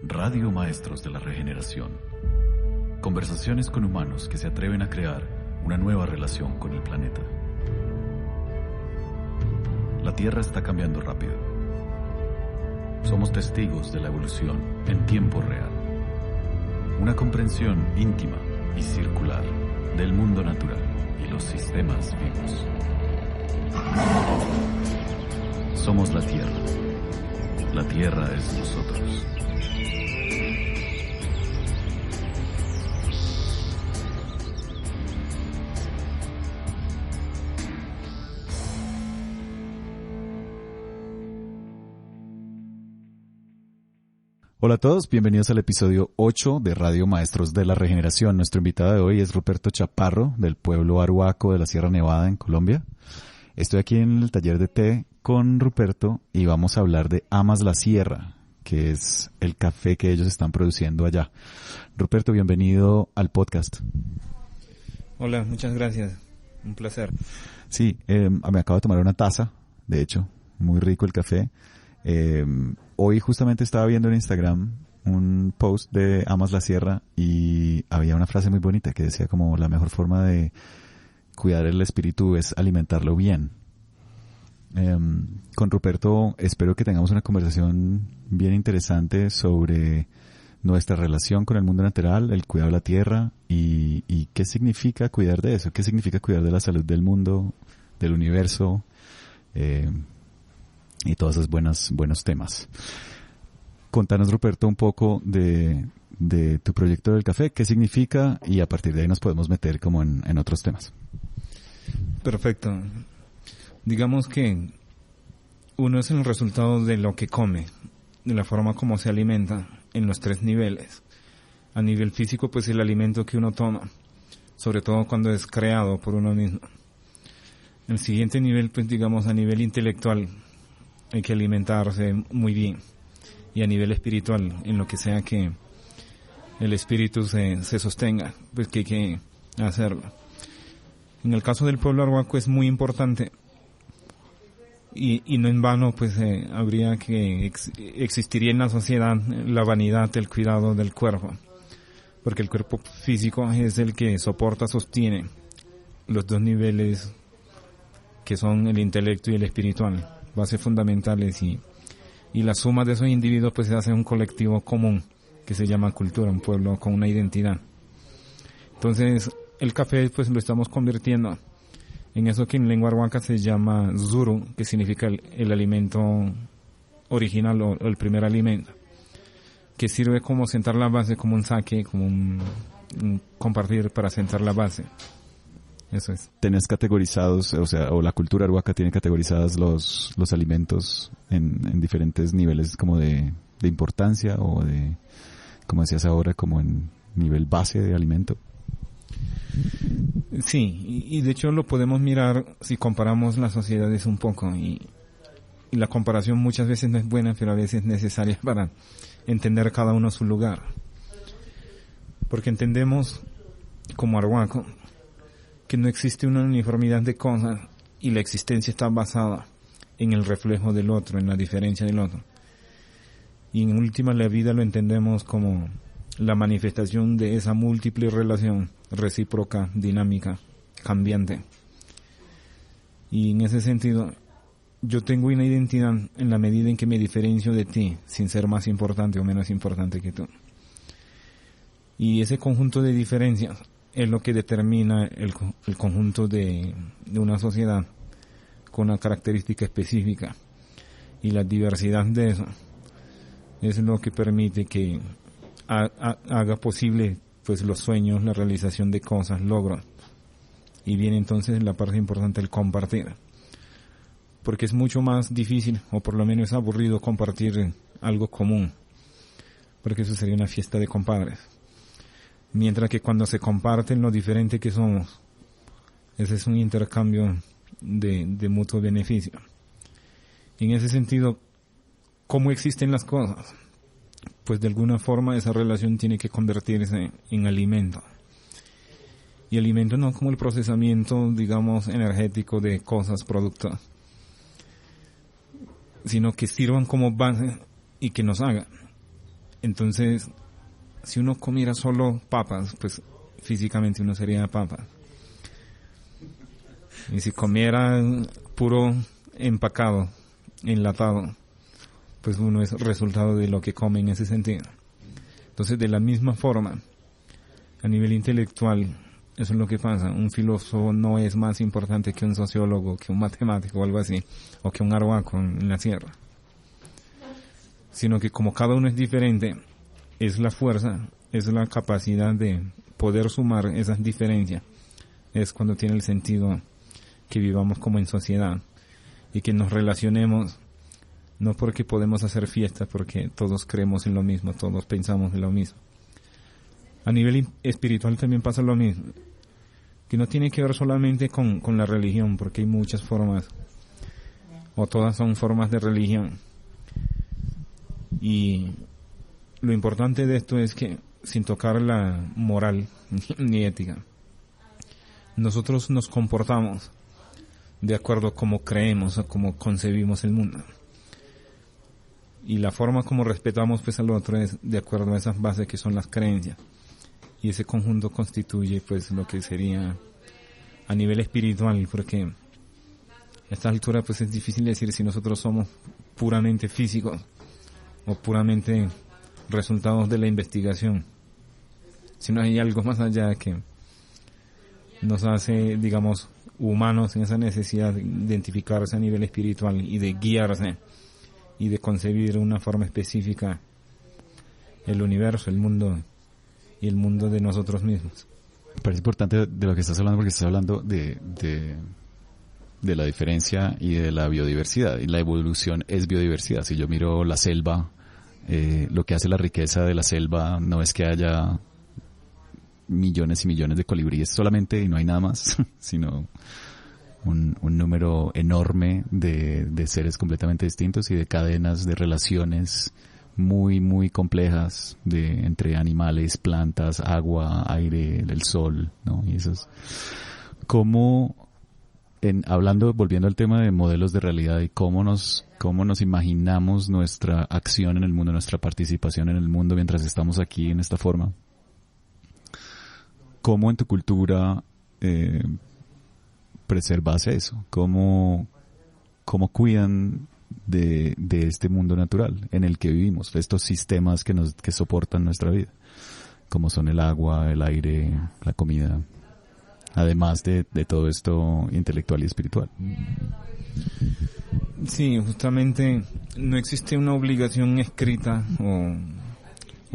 Radio Maestros de la Regeneración. Conversaciones con humanos que se atreven a crear una nueva relación con el planeta. La Tierra está cambiando rápido. Somos testigos de la evolución en tiempo real. Una comprensión íntima y circular del mundo natural y los sistemas vivos. Somos la Tierra. La Tierra es nosotros. Hola a todos, bienvenidos al episodio 8 de Radio Maestros de la Regeneración. Nuestro invitado de hoy es Ruperto Chaparro, del pueblo Arhuaco de la Sierra Nevada en Colombia. Estoy aquí en el taller de té con Ruperto y vamos a hablar de Amas la Sierra, que es el café que ellos están produciendo allá. Ruperto, bienvenido al podcast. Hola, muchas gracias. Un placer. Sí, me acabo de tomar una taza, de hecho, muy rico el café. Hoy justamente estaba viendo en Instagram un post de Amas la Sierra y había una frase muy bonita que decía como la mejor forma de cuidar el espíritu es alimentarlo bien. Con Ruperto espero que tengamos una conversación bien interesante sobre nuestra relación con el mundo natural, el cuidado de la tierra y qué significa cuidar de eso, qué significa cuidar de la salud del mundo, del universo, y todos esos buenos temas. Contanos, Ruperto, un poco de tu proyecto del café, qué significa, y a partir de ahí nos podemos meter como en otros temas. Perfecto. Digamos que uno es el resultado de lo que come, de la forma como se alimenta en los 3 niveles. A nivel físico, pues el alimento que uno toma, sobre todo cuando es creado por uno mismo. El siguiente nivel, pues digamos a nivel intelectual, hay que alimentarse muy bien. Y a nivel espiritual, en lo que sea que el espíritu se sostenga, pues que hay que hacerlo. En el caso del pueblo arhuaco es muy importante y no en vano pues habría que existiría en la sociedad la vanidad del cuidado del cuerpo, porque el cuerpo físico es el que sostiene los 2 niveles que son el intelecto y el espiritual, bases fundamentales, y la suma de esos individuos pues se hace un colectivo común que se llama cultura, un pueblo con una identidad. Entonces el café pues lo estamos convirtiendo en eso que en lengua arhuaca se llama zuru, que significa el alimento original o el primer alimento, que sirve como sentar la base, como un saque, como un compartir para sentar la base. Eso es. ¿Tenés categorizados, o la cultura arhuaca tiene categorizadas los alimentos en diferentes niveles como de importancia o de, como decías ahora, como en nivel base de alimento? Sí, y de hecho lo podemos mirar si comparamos las sociedades un poco, y la comparación muchas veces no es buena, pero a veces es necesaria para entender cada uno su lugar. Porque entendemos como arhuaco que no existe una uniformidad de cosas y la existencia está basada en el reflejo del otro, en la diferencia del otro. Y en última la vida lo entendemos como la manifestación de esa múltiple relación recíproca, dinámica, cambiante. Y en ese sentido, yo tengo una identidad en la medida en que me diferencio de ti, sin ser más importante o menos importante que tú. Y ese conjunto de diferencias es lo que determina el conjunto de una sociedad con una característica específica, y la diversidad de eso es lo que permite que haga posible pues los sueños, la realización de cosas, logros. Y viene entonces la parte importante, el compartir, porque es mucho más difícil, o por lo menos es aburrido, compartir algo común, porque eso sería una fiesta de compadres. Mientras que cuando se comparten lo diferente que somos, ese es un intercambio de mutuo beneficio. En ese sentido, ¿cómo existen las cosas? Pues de alguna forma esa relación tiene que convertirse en alimento. Y alimento no como el procesamiento, digamos, energético de cosas, productos, sino que sirvan como base y que nos hagan. Entonces, si uno comiera solo papas, pues físicamente uno sería papa. Y si comiera puro empacado, enlatado, pues uno es resultado de lo que come en ese sentido. Entonces, de la misma forma, a nivel intelectual, eso es lo que pasa. Un filósofo no es más importante que un sociólogo, que un matemático o algo así, o que un arhuaco en la sierra. Sino que como cada uno es diferente, es la fuerza, es la capacidad de poder sumar esas diferencias. Es cuando tiene el sentido que vivamos como en sociedad y que nos relacionemos, no porque podemos hacer fiestas, porque todos creemos en lo mismo, todos pensamos en lo mismo. A nivel espiritual también pasa lo mismo, que no tiene que ver solamente con la religión, porque hay muchas formas, o todas son formas de religión. Y lo importante de esto es que, sin tocar la moral ni ética, nosotros nos comportamos de acuerdo a cómo creemos o cómo concebimos el mundo. Y la forma como respetamos pues al otro es de acuerdo a esas bases que son las creencias. Y ese conjunto constituye pues lo que sería a nivel espiritual, porque a esta altura pues es difícil decir si nosotros somos puramente físicos o puramente resultados de la investigación. Si no hay algo más allá que nos hace, digamos, humanos en esa necesidad de identificarse a nivel espiritual y de guiarse y de concebir de una forma específica el universo, el mundo y el mundo de nosotros mismos. Me parece importante de lo que estás hablando, porque estás hablando de la diferencia y de la biodiversidad, y la evolución es biodiversidad. Si yo miro la selva, lo que hace la riqueza de la selva no es que haya millones y millones de colibríes solamente y no hay nada más, sino un número enorme de seres completamente distintos y de cadenas de relaciones muy, muy complejas entre animales, plantas, agua, aire, el sol, ¿no? Y eso es como, volviendo al tema de modelos de realidad y cómo nos imaginamos nuestra acción en el mundo, nuestra participación en el mundo mientras estamos aquí en esta forma. ¿Cómo en tu cultura preservas eso? ¿Cómo cuidan de este mundo natural en el que vivimos, estos sistemas que soportan nuestra vida, como son el agua, el aire, la comida, además de todo esto intelectual y espiritual? Sí, justamente no existe una obligación escrita o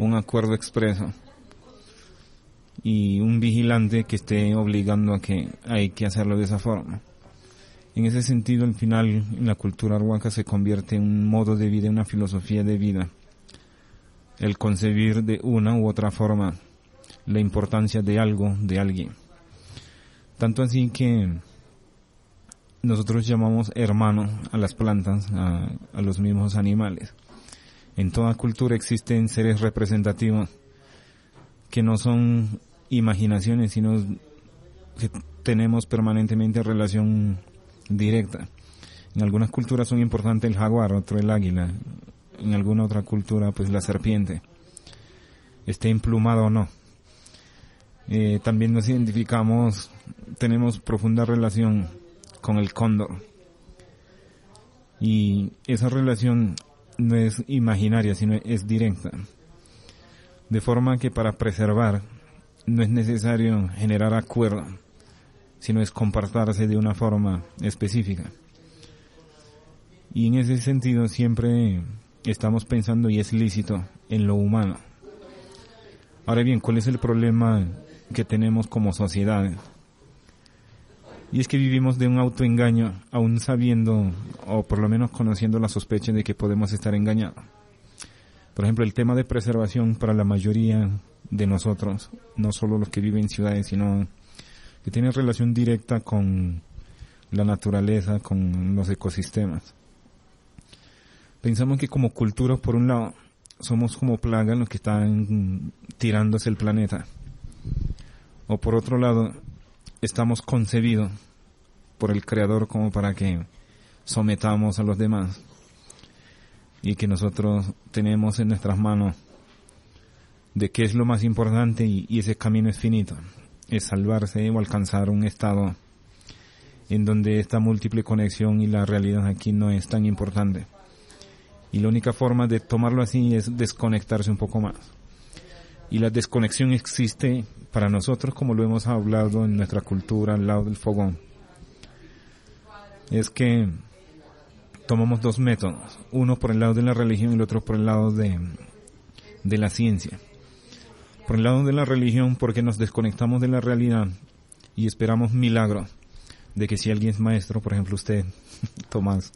un acuerdo expreso y un vigilante que esté obligando a que hay que hacerlo de esa forma. En ese sentido, al final, en la cultura arhuaca se convierte en un modo de vida, una filosofía de vida, el concebir de una u otra forma la importancia de algo, de alguien. Tanto así que nosotros llamamos hermano a las plantas, a los mismos animales. En toda cultura existen seres representativos que no son imaginaciones, sino que tenemos permanentemente relación directa. En algunas culturas son importantes el jaguar, otro el águila. En alguna otra cultura, pues la serpiente, esté emplumada o no. También nos identificamos, tenemos profunda relación con el cóndor. Y esa relación no es imaginaria, sino es directa. De forma que para preservar no es necesario generar acuerdo, sino es comportarse de una forma específica. Y en ese sentido siempre estamos pensando, y es lícito, en lo humano. Ahora bien, ¿cuál es el problema que tenemos como sociedad? Y es que vivimos de un autoengaño, aún sabiendo, o por lo menos conociendo la sospecha de que podemos estar engañados. Por ejemplo, el tema de preservación para la mayoría de nosotros, no solo los que viven en ciudades, sino que tienen relación directa con la naturaleza, con los ecosistemas. Pensamos que como cultura, por un lado, somos como plagas los que están tirándose el planeta. O por otro lado, estamos concebidos por el Creador como para que sometamos a los demás. Y que nosotros tenemos en nuestras manos de qué es lo más importante y ese camino es finito. Es salvarse o alcanzar un estado en donde esta múltiple conexión y la realidad aquí no es tan importante. Y la única forma de tomarlo así es desconectarse un poco más. Y la desconexión existe para nosotros, como lo hemos hablado en nuestra cultura al lado del fogón. Es que tomamos dos métodos, uno por el lado de la religión y el otro por el lado de la ciencia. Por el lado de la religión, porque nos desconectamos de la realidad y esperamos milagros de que si alguien es maestro, por ejemplo usted, Tomás,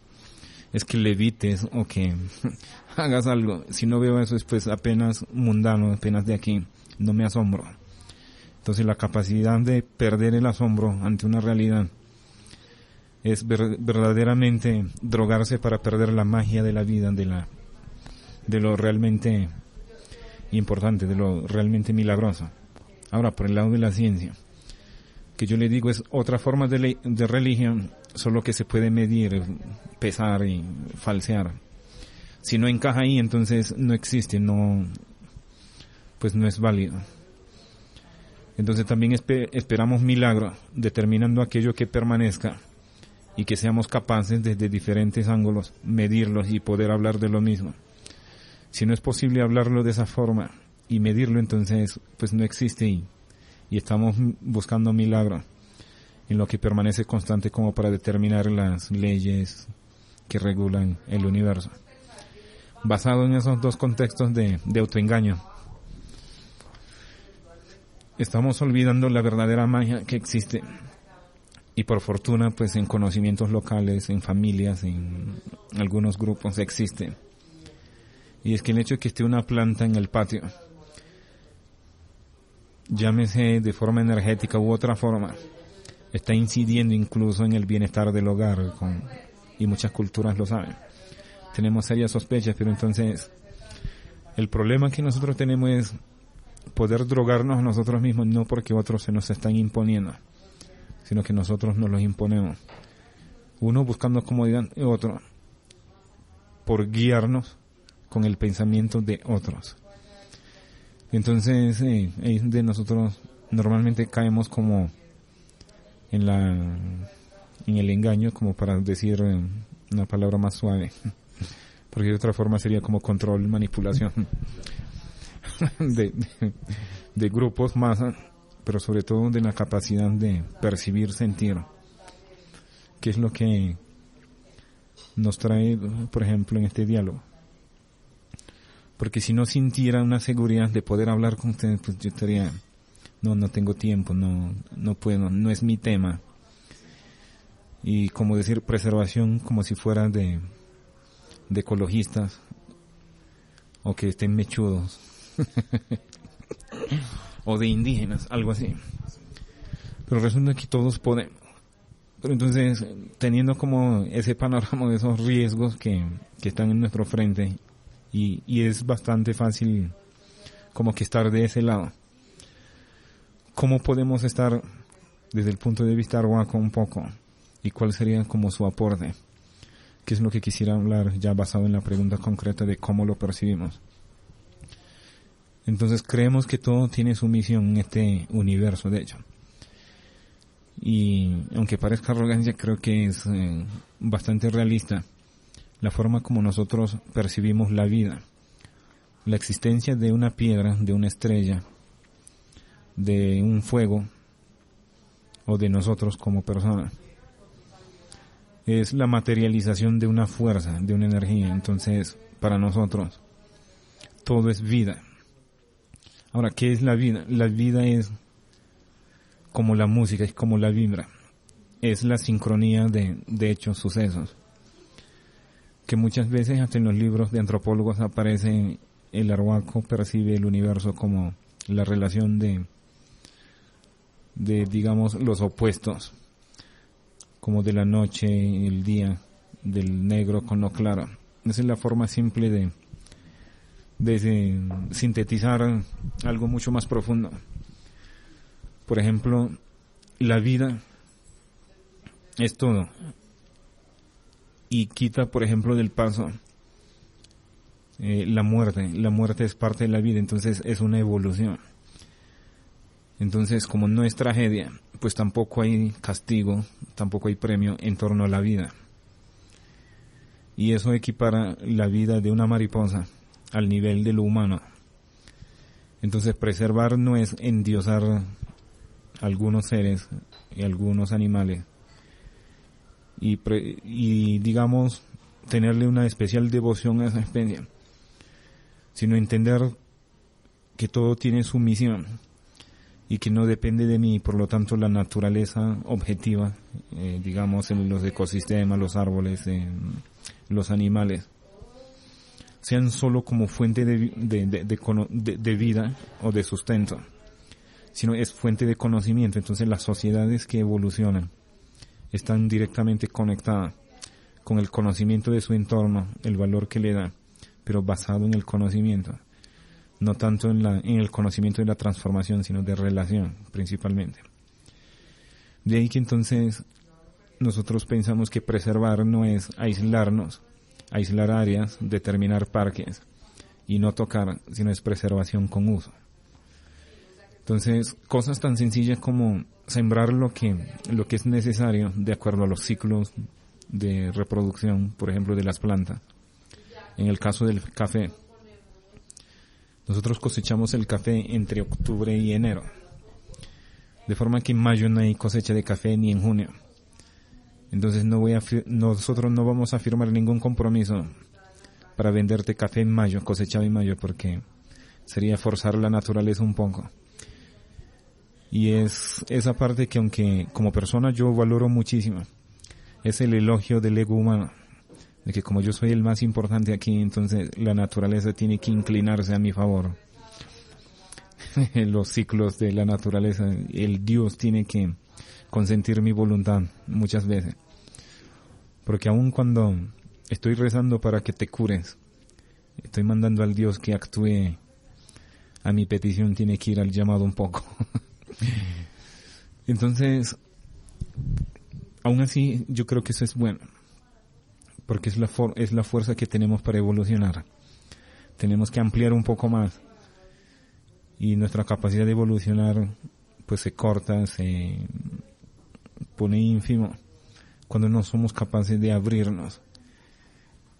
es que levites o que hagas algo. Si no veo eso es pues apenas mundano, apenas de aquí, no me asombro. Entonces la capacidad de perder el asombro ante una realidad es verdaderamente drogarse para perder la magia de la vida, de lo realmente importante, de lo realmente milagroso. Ahora, por el lado de la ciencia, que yo le digo es otra forma de religión, solo que se puede medir, pesar y falsear. Si no encaja ahí, entonces no existe, pues no es válido. Entonces también esperamos milagros, determinando aquello que permanezca y que seamos capaces desde diferentes ángulos medirlos y poder hablar de lo mismo. Si no es posible hablarlo de esa forma y medirlo, entonces pues no existe y estamos buscando milagros en lo que permanece constante como para determinar las leyes que regulan el universo. Basado en esos dos contextos de autoengaño, estamos olvidando la verdadera magia que existe. Y por fortuna, pues en conocimientos locales, en familias, en algunos grupos existe. Y es que el hecho de que esté una planta en el patio, llámese de forma energética u otra forma, está incidiendo incluso en el bienestar del hogar, y muchas culturas lo saben. Tenemos serias sospechas, pero entonces el problema que nosotros tenemos es poder drogarnos a nosotros mismos, no porque otros se nos están imponiendo, sino que nosotros nos los imponemos. Uno buscando comodidad y otro por guiarnos con el pensamiento de otros. Entonces, de nosotros normalmente caemos como en el engaño, como para decir una palabra más suave, porque de otra forma sería como control, manipulación de grupos, masa, pero sobre todo de la capacidad de percibir, sentir, que es lo que nos trae, por ejemplo, en este diálogo. Porque si no sintiera una seguridad de poder hablar con ustedes, pues yo estaría, no tengo tiempo, no puedo, no es mi tema. Y como decir preservación, como si fuera de ecologistas, o que estén mechudos, o de indígenas, algo así. Pero resulta que todos podemos. Pero entonces, teniendo como ese panorama de esos riesgos que están en nuestro frente, y es bastante fácil como que estar de ese lado, ¿cómo podemos estar desde el punto de vista arhuaco un poco? ¿Y cuál sería como su aporte? ¿Qué es lo que quisiera hablar ya basado en la pregunta concreta de cómo lo percibimos? Entonces creemos que todo tiene su misión en este universo, de hecho. Y aunque parezca arrogancia, creo que es bastante realista la forma como nosotros percibimos la vida. La existencia de una piedra, de una estrella, de un fuego, o de nosotros como personas, es la materialización de una fuerza, de una energía. Entonces, para nosotros, todo es vida. Ahora, ¿qué es la vida? La vida es como la música, es como la vibra. Es la sincronía de hechos, sucesos. Que muchas veces hasta en los libros de antropólogos aparece el arhuaco percibe el universo como la relación de digamos los opuestos, como de la noche y el día, del negro con lo claro. Esa es la forma simple de sintetizar algo mucho más profundo. Por ejemplo, la vida es todo. Y quita, por ejemplo, del paso la muerte es parte de la vida, entonces es una evolución. Entonces, como no es tragedia, pues tampoco hay castigo, tampoco hay premio en torno a la vida. Y eso equipara la vida de una mariposa al nivel de lo humano. Entonces, preservar no es endiosar algunos seres y algunos animales y digamos, tenerle una especial devoción a esa especie, sino entender que todo tiene su misión y que no depende de mí, por lo tanto la naturaleza objetiva, digamos en los ecosistemas, los árboles, los animales, sean solo como fuente de vida o de sustento, sino es fuente de conocimiento. Entonces las sociedades que evolucionan están directamente conectadas con el conocimiento de su entorno, el valor que le da, pero basado en el conocimiento, no tanto en el conocimiento de la transformación, sino de relación principalmente. De ahí que entonces nosotros pensamos que preservar no es aislarnos, aislar áreas, determinar parques y no tocar, sino es preservación con uso. Entonces, cosas tan sencillas como sembrar lo que es necesario de acuerdo a los ciclos de reproducción, por ejemplo, de las plantas. En el caso del café, nosotros cosechamos el café entre octubre y enero, de forma que en mayo no hay cosecha de café ni en junio. Entonces nosotros no vamos a firmar ningún compromiso para venderte café en mayo, cosechado en mayo, porque sería forzar la naturaleza un poco. Y es esa parte que, aunque como persona yo valoro muchísimo, es el elogio del ego humano, de que como yo soy el más importante aquí, entonces la naturaleza tiene que inclinarse a mi favor. Los ciclos de la naturaleza, el Dios tiene que consentir mi voluntad muchas veces. Porque aun cuando estoy rezando para que te cures, estoy mandando al Dios que actúe a mi petición, tiene que ir al llamado un poco. Entonces, aún así, yo creo que eso es bueno, porque es la fuerza que tenemos para evolucionar. Tenemos que ampliar un poco más, y nuestra capacidad de evolucionar pues se corta, se pone ínfimo cuando no somos capaces de abrirnos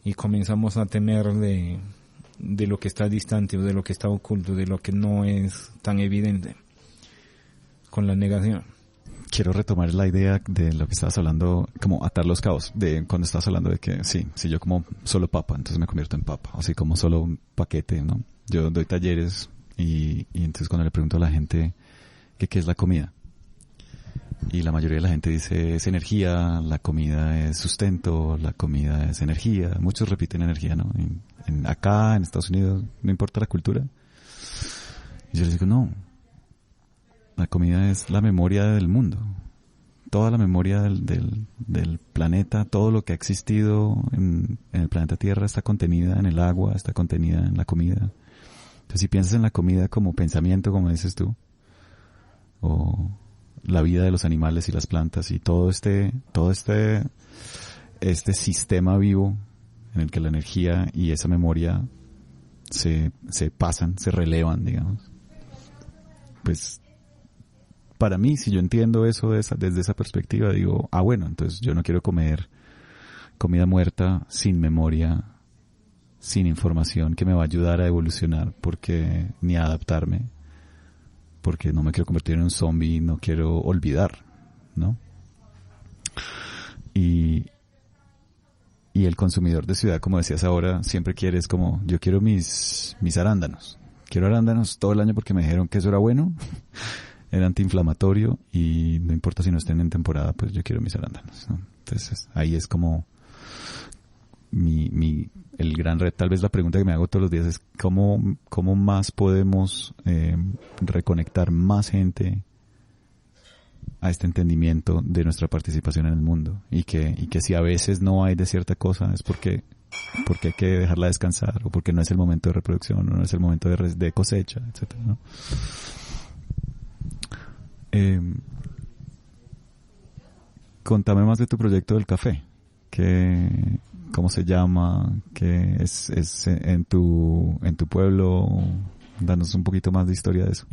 y comenzamos a temer de lo que está distante o de lo que está oculto, de lo que no es tan evidente, con la negación. Quiero retomar la idea de lo que estabas hablando, como atar los cabos, de cuando estabas hablando de que sí, si yo como solo papa, entonces me convierto en papa, o si como solo un paquete, ¿no? Yo doy talleres y entonces cuando le pregunto a la gente que qué es la comida, y la mayoría de la gente dice es energía, la comida es sustento, la comida es energía, muchos repiten energía, ¿no? Acá en Estados Unidos no importa la cultura, y yo les digo no. La comida es la memoria del mundo, toda la memoria del planeta, todo lo que ha existido en el planeta Tierra está contenida en el agua, está contenida en la comida. Entonces, si piensas en la comida como pensamiento, como dices tú, o la vida de los animales y las plantas y todo este sistema vivo en el que la energía y esa memoria se pasan, se relevan, digamos, pues para mí, si yo entiendo eso desde esa perspectiva, digo, bueno, entonces yo no quiero comer comida muerta, sin memoria, sin información que me va a ayudar a evolucionar, ni a adaptarme, porque no me quiero convertir en un zombie, no quiero olvidar, ¿no? Y el consumidor de ciudad, como decías ahora, siempre quiere, es como, yo quiero mis arándanos. Quiero arándanos todo el año porque me dijeron que eso era bueno. Era antiinflamatorio y no importa si no estén en temporada, pues yo quiero mis arándanos, ¿no? Entonces ahí es como el gran reto. Tal vez la pregunta que me hago todos los días es cómo más podemos reconectar más gente a este entendimiento de nuestra participación en el mundo, y que si a veces no hay de cierta cosa es porque hay que dejarla descansar, o porque no es el momento de reproducción, o no es el momento de cosecha, etcétera, ¿no? Contame más de tu proyecto del café. ¿Cómo se llama? ¿Qué es en tu pueblo? Danos un poquito más de historia de eso.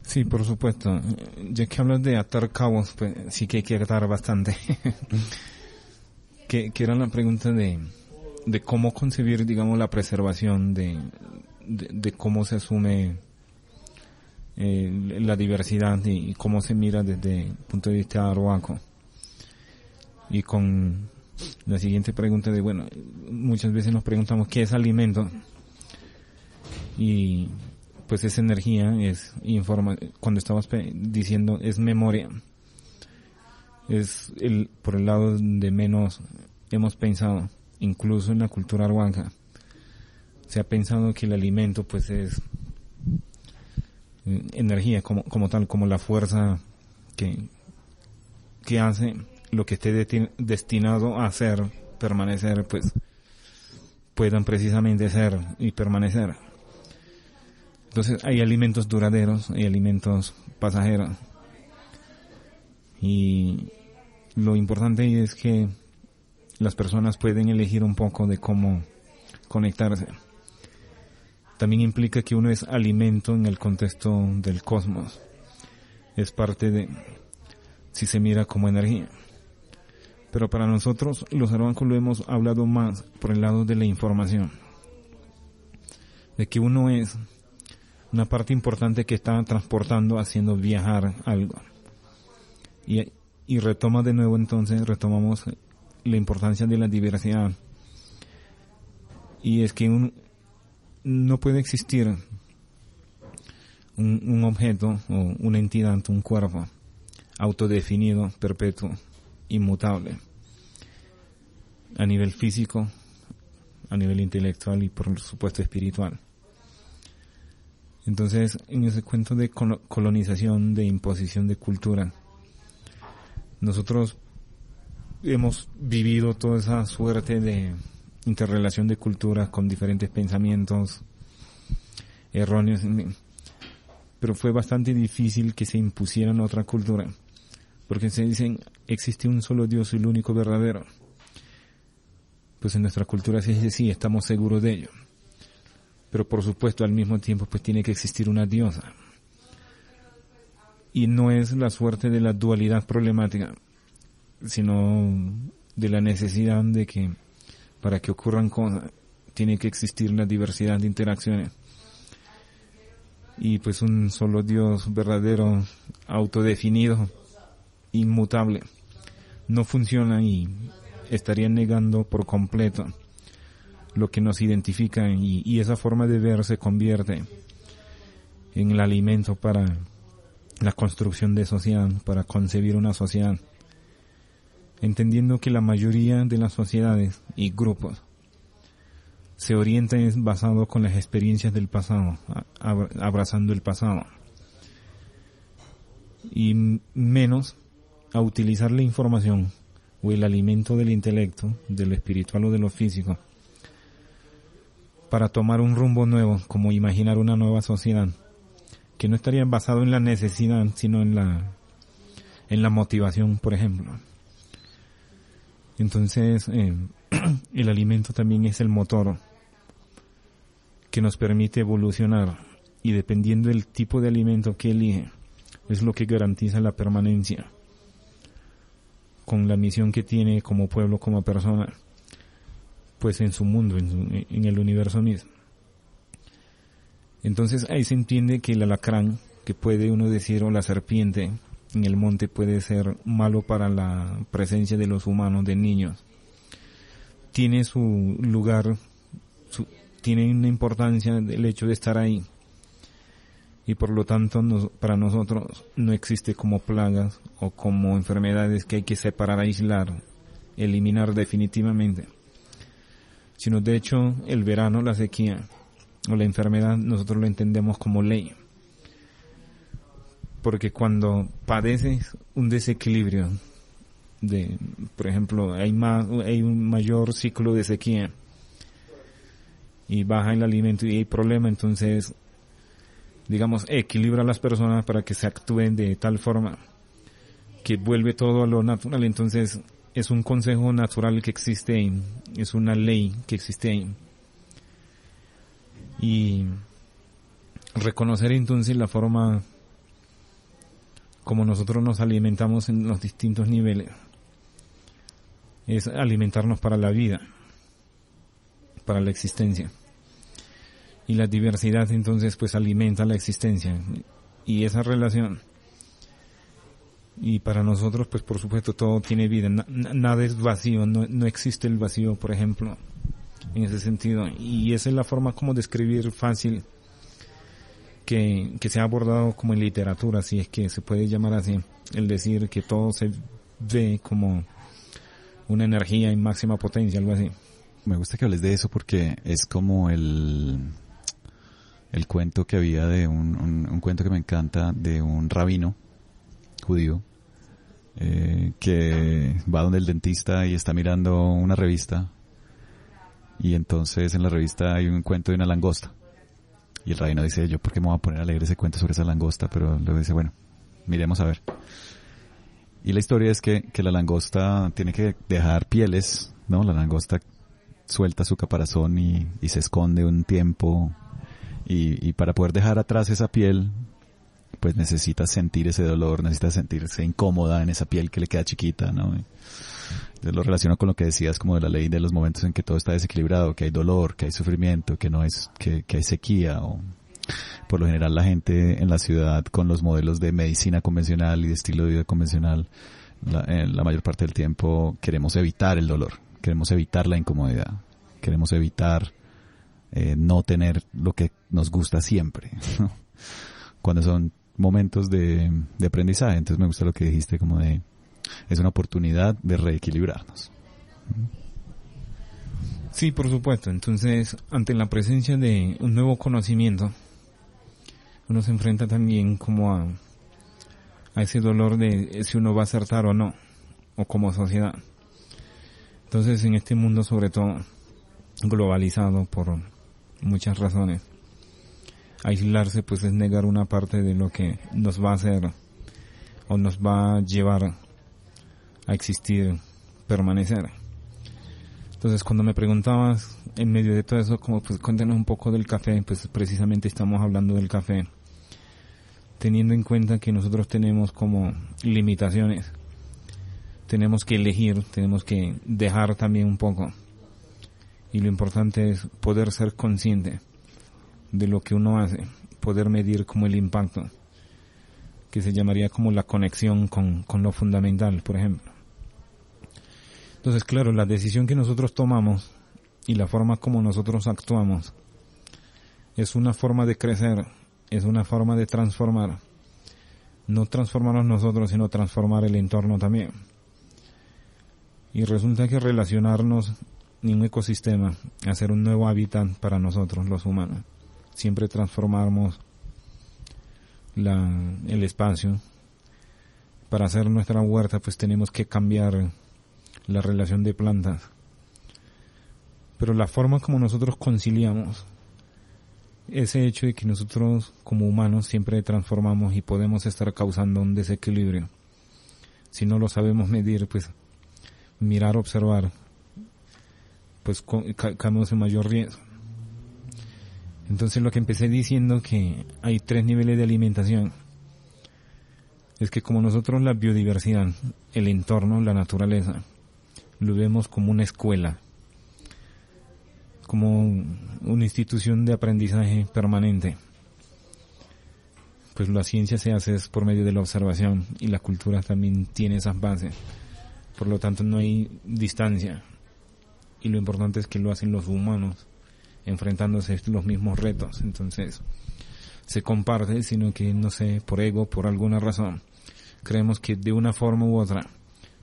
Sí, por supuesto. Ya que hablas de atar cabos, pues sí que hay que atar bastante. que era la pregunta de cómo concebir, digamos, la preservación de cómo se asume la diversidad y cómo se mira desde el punto de vista arhuaco. Y con la siguiente pregunta de, bueno, muchas veces nos preguntamos qué es alimento, y pues es energía, es cuando estabas diciendo es memoria, es por el lado de menos hemos pensado, incluso en la cultura arhuaca se ha pensado que el alimento pues es energía como tal, como la fuerza que hace lo que esté destinado a ser, permanecer, pues puedan precisamente ser y permanecer. Entonces hay alimentos duraderos, hay alimentos pasajeros, y lo importante es que las personas pueden elegir un poco de cómo conectarse. También implica que uno es alimento en el contexto del cosmos, es parte de, si se mira como energía. Pero para nosotros, los arhuacos, lo hemos hablado más por el lado de la información, de que uno es una parte importante que está transportando, haciendo viajar algo. Y retoma de nuevo, entonces, retomamos la importancia de la diversidad. Y es que no puede existir un objeto o una entidad, un cuerpo autodefinido, perpetuo, inmutable, a nivel físico, a nivel intelectual y por supuesto espiritual. Entonces, en ese cuento de colonización, de imposición de cultura, nosotros hemos vivido toda esa suerte de interrelación de culturas con diferentes pensamientos erróneos, pero fue bastante difícil que se impusieran otra cultura, porque se dicen, existe un solo Dios, el único verdadero. Pues en nuestra cultura se dice, sí, estamos seguros de ello. Pero por supuesto, al mismo tiempo, pues tiene que existir una diosa. Y no es la suerte de la dualidad problemática, sino de la necesidad de que, para que ocurran cosas, tiene que existir la diversidad de interacciones. Y pues un solo Dios verdadero, autodefinido, inmutable, no funciona, y estaría negando por completo lo que nos identifica, y esa forma de ver se convierte en el alimento para la construcción de sociedad, para concebir una sociedad, entendiendo que la mayoría de las sociedades y grupos se orientan basado con las experiencias del pasado, abrazando el pasado, y menos a utilizar la información o el alimento del intelecto, de lo espiritual o de lo físico, para tomar un rumbo nuevo, como imaginar una nueva sociedad, que no estaría basado en la necesidad, sino en la motivación, por ejemplo. Entonces, el alimento también es el motor que nos permite evolucionar, y dependiendo del tipo de alimento que elige, es lo que garantiza la permanencia con la misión que tiene como pueblo, como persona, pues en su mundo, en el universo mismo. Entonces ahí se entiende que el alacrán, que puede uno decir, o la serpiente en el monte, puede ser malo para la presencia de los humanos, de niños. Tiene su lugar, tiene una importancia el hecho de estar ahí. Y por lo tanto, para nosotros no existe como plagas o como enfermedades que hay que separar, aislar, eliminar definitivamente. Sino de hecho, el verano, la sequía o la enfermedad, nosotros lo entendemos como ley. Porque cuando padeces un desequilibrio, por ejemplo, hay un mayor ciclo de sequía y baja el alimento y hay problema, entonces, digamos, equilibra a las personas para que se actúen de tal forma que vuelve todo a lo natural. Entonces es un consejo natural que existe ahí, es una ley que existe ahí. Y reconocer entonces la forma como nosotros nos alimentamos en los distintos niveles es alimentarnos para la vida, para la existencia. Y la diversidad entonces pues alimenta la existencia y esa relación. Y para nosotros pues por supuesto todo tiene vida, nada es vacío, no existe el vacío, por ejemplo, en ese sentido. Y esa es la forma como de escribir fácil que se ha abordado como en literatura, si es que se puede llamar así, el decir que todo se ve como una energía en máxima potencia, algo así. Me gusta que hables de eso porque es como el cuento que había de un cuento que me encanta de un rabino judío que va donde el dentista y está mirando una revista y entonces en la revista hay un cuento de una langosta y el rabino dice, yo por qué me voy a poner a leer ese cuento sobre esa langosta, pero luego dice, bueno, miremos a ver. Y la historia es que la langosta tiene que dejar pieles, ¿no? La langosta suelta su caparazón y se esconde un tiempo y para poder dejar atrás esa piel pues necesita sentir ese dolor, necesita sentirse incómoda en esa piel que le queda chiquita, ¿no? Yo lo relaciono con lo que decías como de la ley de los momentos en que todo está desequilibrado, que hay dolor, que hay sufrimiento, que no es, que hay sequía o por lo general la gente en la ciudad con los modelos de medicina convencional y de estilo de vida convencional, la mayor parte del tiempo queremos evitar el dolor, queremos evitar la incomodidad, queremos evitar no tener lo que nos gusta siempre, ¿no? Cuando son momentos de aprendizaje. Entonces me gusta lo que dijiste como de es una oportunidad de reequilibrarnos. Sí, por supuesto. Entonces, ante la presencia de un nuevo conocimiento, uno se enfrenta también como a ese dolor de si uno va a acertar o no, o como sociedad. Entonces, en este mundo, sobre todo, globalizado por muchas razones, aislarse pues es negar una parte de lo que nos va a hacer o nos va a llevar a existir, permanecer. Entonces cuando me preguntabas en medio de todo eso, como pues cuéntanos un poco del café, pues precisamente estamos hablando del café, teniendo en cuenta que nosotros tenemos como limitaciones, tenemos que elegir, tenemos que dejar también un poco, y lo importante es poder ser consciente de lo que uno hace, poder medir como el impacto, que se llamaría como la conexión con lo fundamental, por ejemplo. Entonces, claro, la decisión que nosotros tomamos y la forma como nosotros actuamos es una forma de crecer, es una forma de transformar. No transformarnos nosotros, sino transformar el entorno también. Y resulta que relacionarnos en un ecosistema, hacer un nuevo hábitat para nosotros, los humanos. Siempre transformamos el espacio. Para hacer nuestra huerta, pues tenemos que cambiar la relación de plantas. Pero la forma como nosotros conciliamos ese hecho de que nosotros como humanos siempre transformamos y podemos estar causando un desequilibrio. Si no lo sabemos medir, pues mirar, observar, pues caemos en mayor riesgo. Entonces lo que empecé diciendo que hay 3 niveles de alimentación. Es que como nosotros la biodiversidad, el entorno, la naturaleza, lo vemos como una escuela, como una institución de aprendizaje permanente. Pues la ciencia se hace es por medio de la observación y la cultura también tiene esas bases. Por lo tanto no hay distancia. Y lo importante es que lo hacen los humanos, enfrentándose a los mismos retos. Entonces se comparte, sino que, no sé, por ego, por alguna razón, creemos que de una forma u otra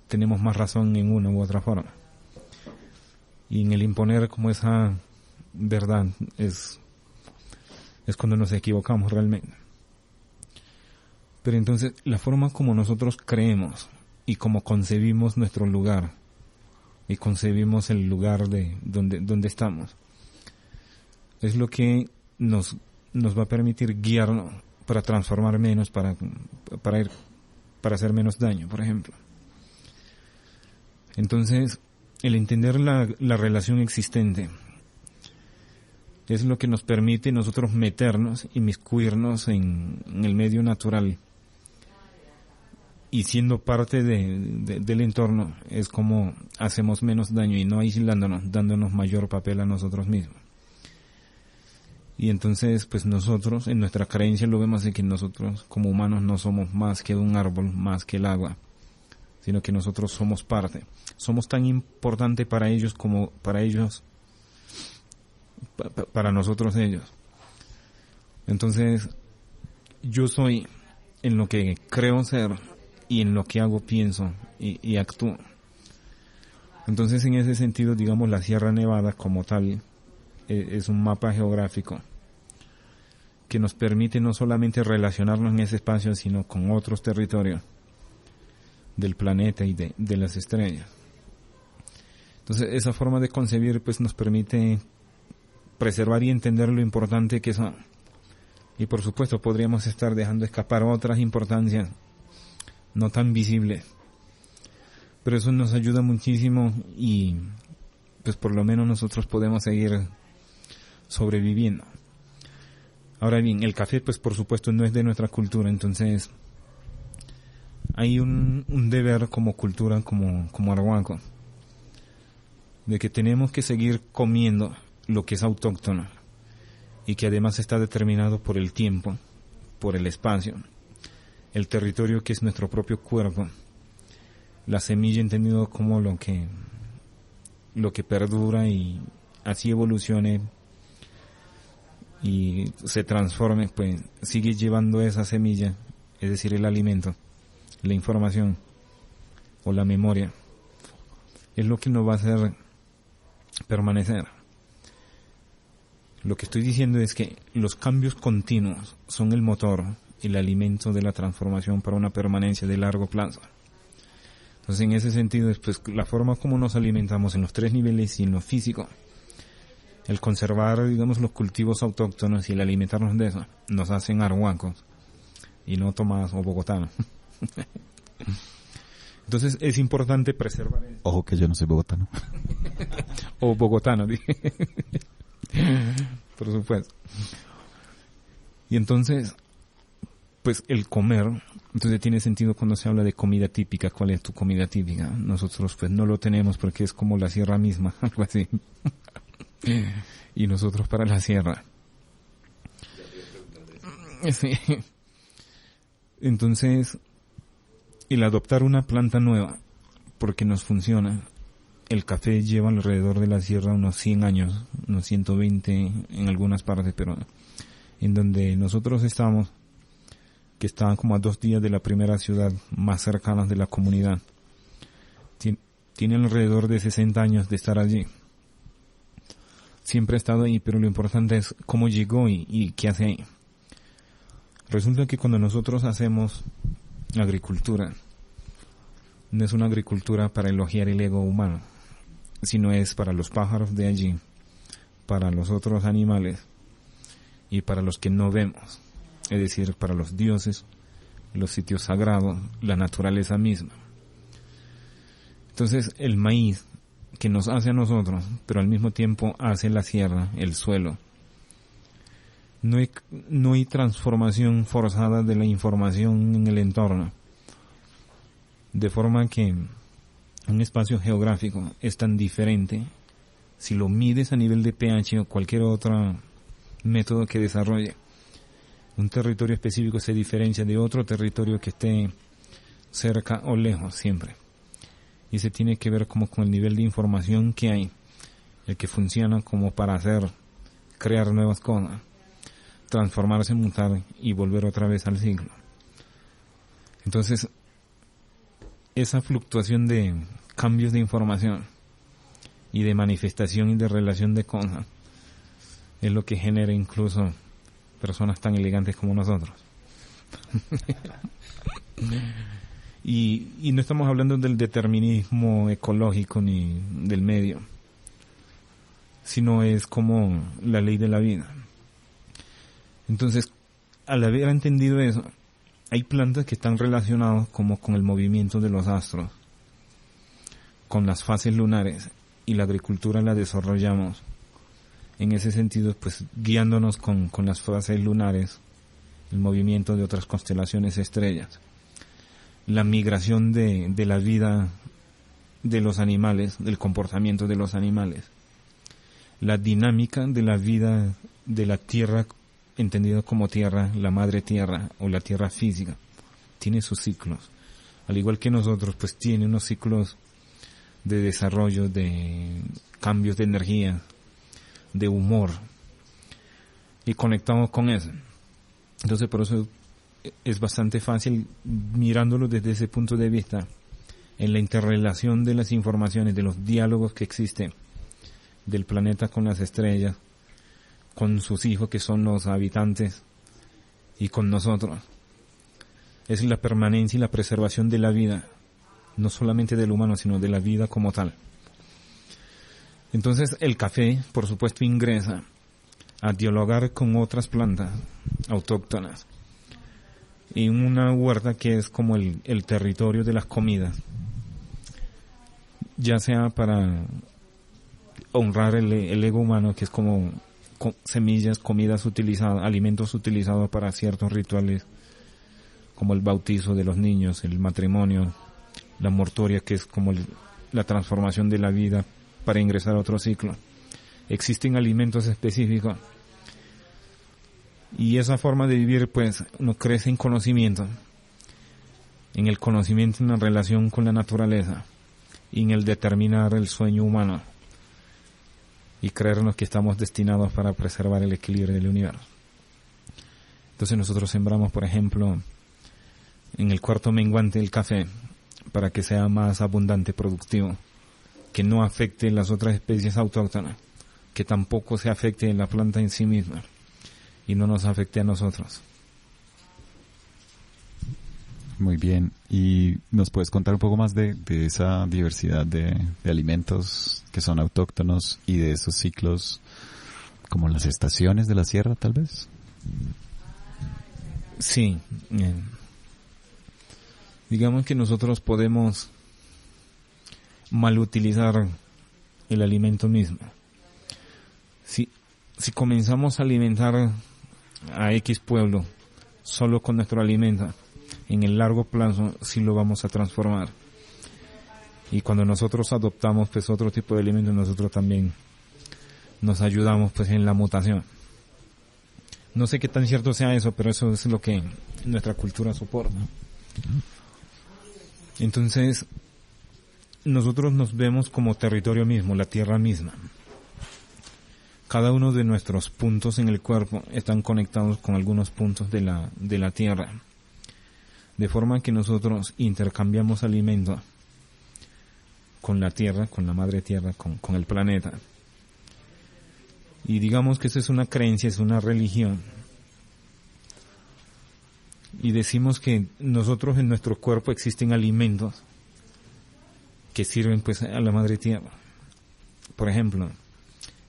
tenemos más razón en una u otra forma. Y en el imponer como esa verdad es cuando nos equivocamos realmente. Pero entonces la forma como nosotros creemos y como concebimos nuestro lugar y concebimos el lugar de donde estamos es lo que nos va a permitir guiarnos para transformar menos, para hacer menos daño, por ejemplo. Entonces, el entender la relación existente es lo que nos permite nosotros meternos, inmiscuirnos en el medio natural. Y siendo parte del entorno, es como hacemos menos daño y no aislándonos, dándonos mayor papel a nosotros mismos. Y entonces, pues nosotros, en nuestra creencia, lo vemos de que nosotros, como humanos, no somos más que un árbol, más que el agua, sino que nosotros somos parte. Somos tan importantes para ellos como para ellos, para nosotros ellos. Entonces, yo soy en lo que creo ser y en lo que hago, pienso y actúo. Entonces, en ese sentido, digamos, la Sierra Nevada como tal es un mapa geográfico que nos permite no solamente relacionarnos en ese espacio, sino con otros territorios del planeta y de las estrellas. Entonces, esa forma de concebir pues nos permite preservar y entender lo importante que son. Y por supuesto podríamos estar dejando escapar otras importancias no tan visibles. Pero eso nos ayuda muchísimo y pues por lo menos nosotros podemos seguir sobreviviendo. Ahora bien, el café pues por supuesto no es de nuestra cultura, entonces hay un deber como cultura, como arhuaco, de que tenemos que seguir comiendo lo que es autóctono y que además está determinado por el tiempo, por el espacio, el territorio que es nuestro propio cuerpo, la semilla entendido como lo que perdura y así evolucione y se transforme, pues sigue llevando esa semilla, es decir, el alimento, la información o la memoria, es lo que nos va a hacer permanecer. Lo que estoy diciendo es que los cambios continuos son el motor, el alimento de la transformación para una permanencia de largo plazo. Entonces, en ese sentido, pues, la forma como nos alimentamos en los tres niveles y en lo físico, el conservar, digamos, los cultivos autóctonos y el alimentarnos de eso, nos hacen arhuacos y no tomadas o bogotanos. Entonces, es importante preservar eso. Ojo que yo no soy bogotano. O bogotano, dije. Por supuesto. Y entonces, pues el comer, entonces tiene sentido cuando se habla de comida típica. ¿Cuál es tu comida típica? Nosotros pues no lo tenemos porque es como la sierra misma, algo así. Y nosotros para la sierra. Sí. Entonces, el adoptar una planta nueva, porque nos funciona. El café lleva alrededor de la sierra unos 100 años, unos 120 en algunas partes, pero en donde nosotros estamos, que está como a 2 días de la primera ciudad más cercana de la comunidad, tiene alrededor de 60 años de estar allí. Siempre ha estado ahí, pero lo importante es cómo llegó y qué hace ahí. Resulta que cuando nosotros hacemos agricultura, no es una agricultura para elogiar el ego humano, sino es para los pájaros de allí, para los otros animales y para los que no vemos, es decir, para los dioses, los sitios sagrados, la naturaleza misma. Entonces el maíz que nos hace a nosotros, pero al mismo tiempo hace la sierra, el suelo. No hay transformación forzada de la información en el entorno, de forma que un espacio geográfico es tan diferente si lo mides a nivel de pH o cualquier otro método que desarrolle. Un territorio específico se diferencia de otro territorio que esté cerca o lejos siempre. Y se tiene que ver como con el nivel de información que hay, el que funciona como para crear nuevas cosas, transformarse, mutar y volver otra vez al ciclo. Entonces, esa fluctuación de cambios de información y de manifestación y de relación de cosas es lo que genera incluso personas tan elegantes como nosotros. Y no estamos hablando del determinismo ecológico ni del medio, sino es como la ley de la vida. Entonces, al haber entendido eso, hay plantas que están relacionadas como con el movimiento de los astros. con las fases lunares y la agricultura la desarrollamos en ese sentido, pues guiándonos con las fases lunares, el movimiento de otras constelaciones estrellas, la migración de la vida de los animales, del comportamiento de los animales, la dinámica de la vida de la tierra, entendido como tierra, la madre tierra o la tierra física, tiene sus ciclos. Al igual que nosotros, pues tiene unos ciclos de desarrollo, de cambios de energía, de humor, y conectamos con eso. Entonces por eso es bastante fácil, mirándolo desde ese punto de vista, en la interrelación de las informaciones, de los diálogos que existen del planeta con las estrellas, con sus hijos que son los habitantes y con nosotros. Es la permanencia y la preservación de la vida, no solamente del humano, sino de la vida como tal. Entonces el café, por supuesto, ingresa a dialogar con otras plantas autóctonas en una huerta que es como el territorio de las comidas, ya sea para honrar el ego humano, que es como semillas, comidas utilizadas, alimentos utilizados para ciertos rituales, como el bautizo de los niños, el matrimonio, la mortoria, que es como la transformación de la vida para ingresar a otro ciclo. Existen alimentos específicos y esa forma de vivir, pues, uno crece en conocimiento, en el conocimiento, en la relación con la naturaleza y en el determinar el sueño humano y creernos que estamos destinados para preservar el equilibrio del universo. Entonces nosotros sembramos, por ejemplo, en el cuarto menguante el café para que sea más abundante, productivo, que no afecte las otras especies autóctonas, que tampoco se afecte la planta en sí misma y no nos afecte a nosotros. Muy bien. ¿Y nos puedes contar un poco más de esa diversidad de alimentos que son autóctonos y de esos ciclos, como las estaciones de la sierra, tal vez? Sí. Digamos que nosotros podemos malutilizar el alimento mismo. Si comenzamos a alimentar a X pueblo solo con nuestro alimento, en el largo plazo sí lo vamos a transformar. Y cuando nosotros adoptamos pues otro tipo de alimentos, nosotros también nos ayudamos pues en la mutación. No sé qué tan cierto sea eso, pero eso es lo que nuestra cultura soporta. Entonces, nosotros nos vemos como territorio mismo, la tierra misma. Cada uno de nuestros puntos en el cuerpo están conectados con algunos puntos de la tierra. De forma que nosotros intercambiamos alimentos con la tierra, con la madre tierra, con el planeta. Y digamos que esa es una creencia, es una religión. Y decimos que nosotros en nuestro cuerpo existen alimentos que sirven pues a la madre tierra. Por ejemplo,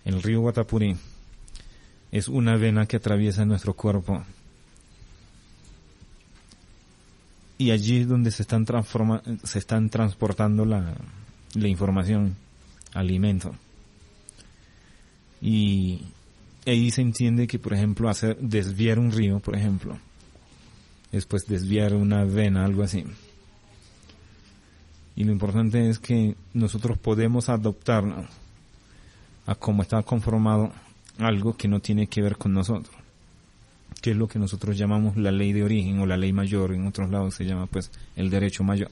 el río Guatapurí es una vena que atraviesa nuestro cuerpo. Y allí es donde se están transportando la información, alimento. Y ahí se entiende que, por ejemplo, desviar un río, por ejemplo, es pues desviar una vena, algo así. Y lo importante es que nosotros podemos adoptarnos a cómo está conformado algo que no tiene que ver con nosotros, que es lo que nosotros llamamos la ley de origen o la ley mayor. En otros lados se llama pues el derecho mayor.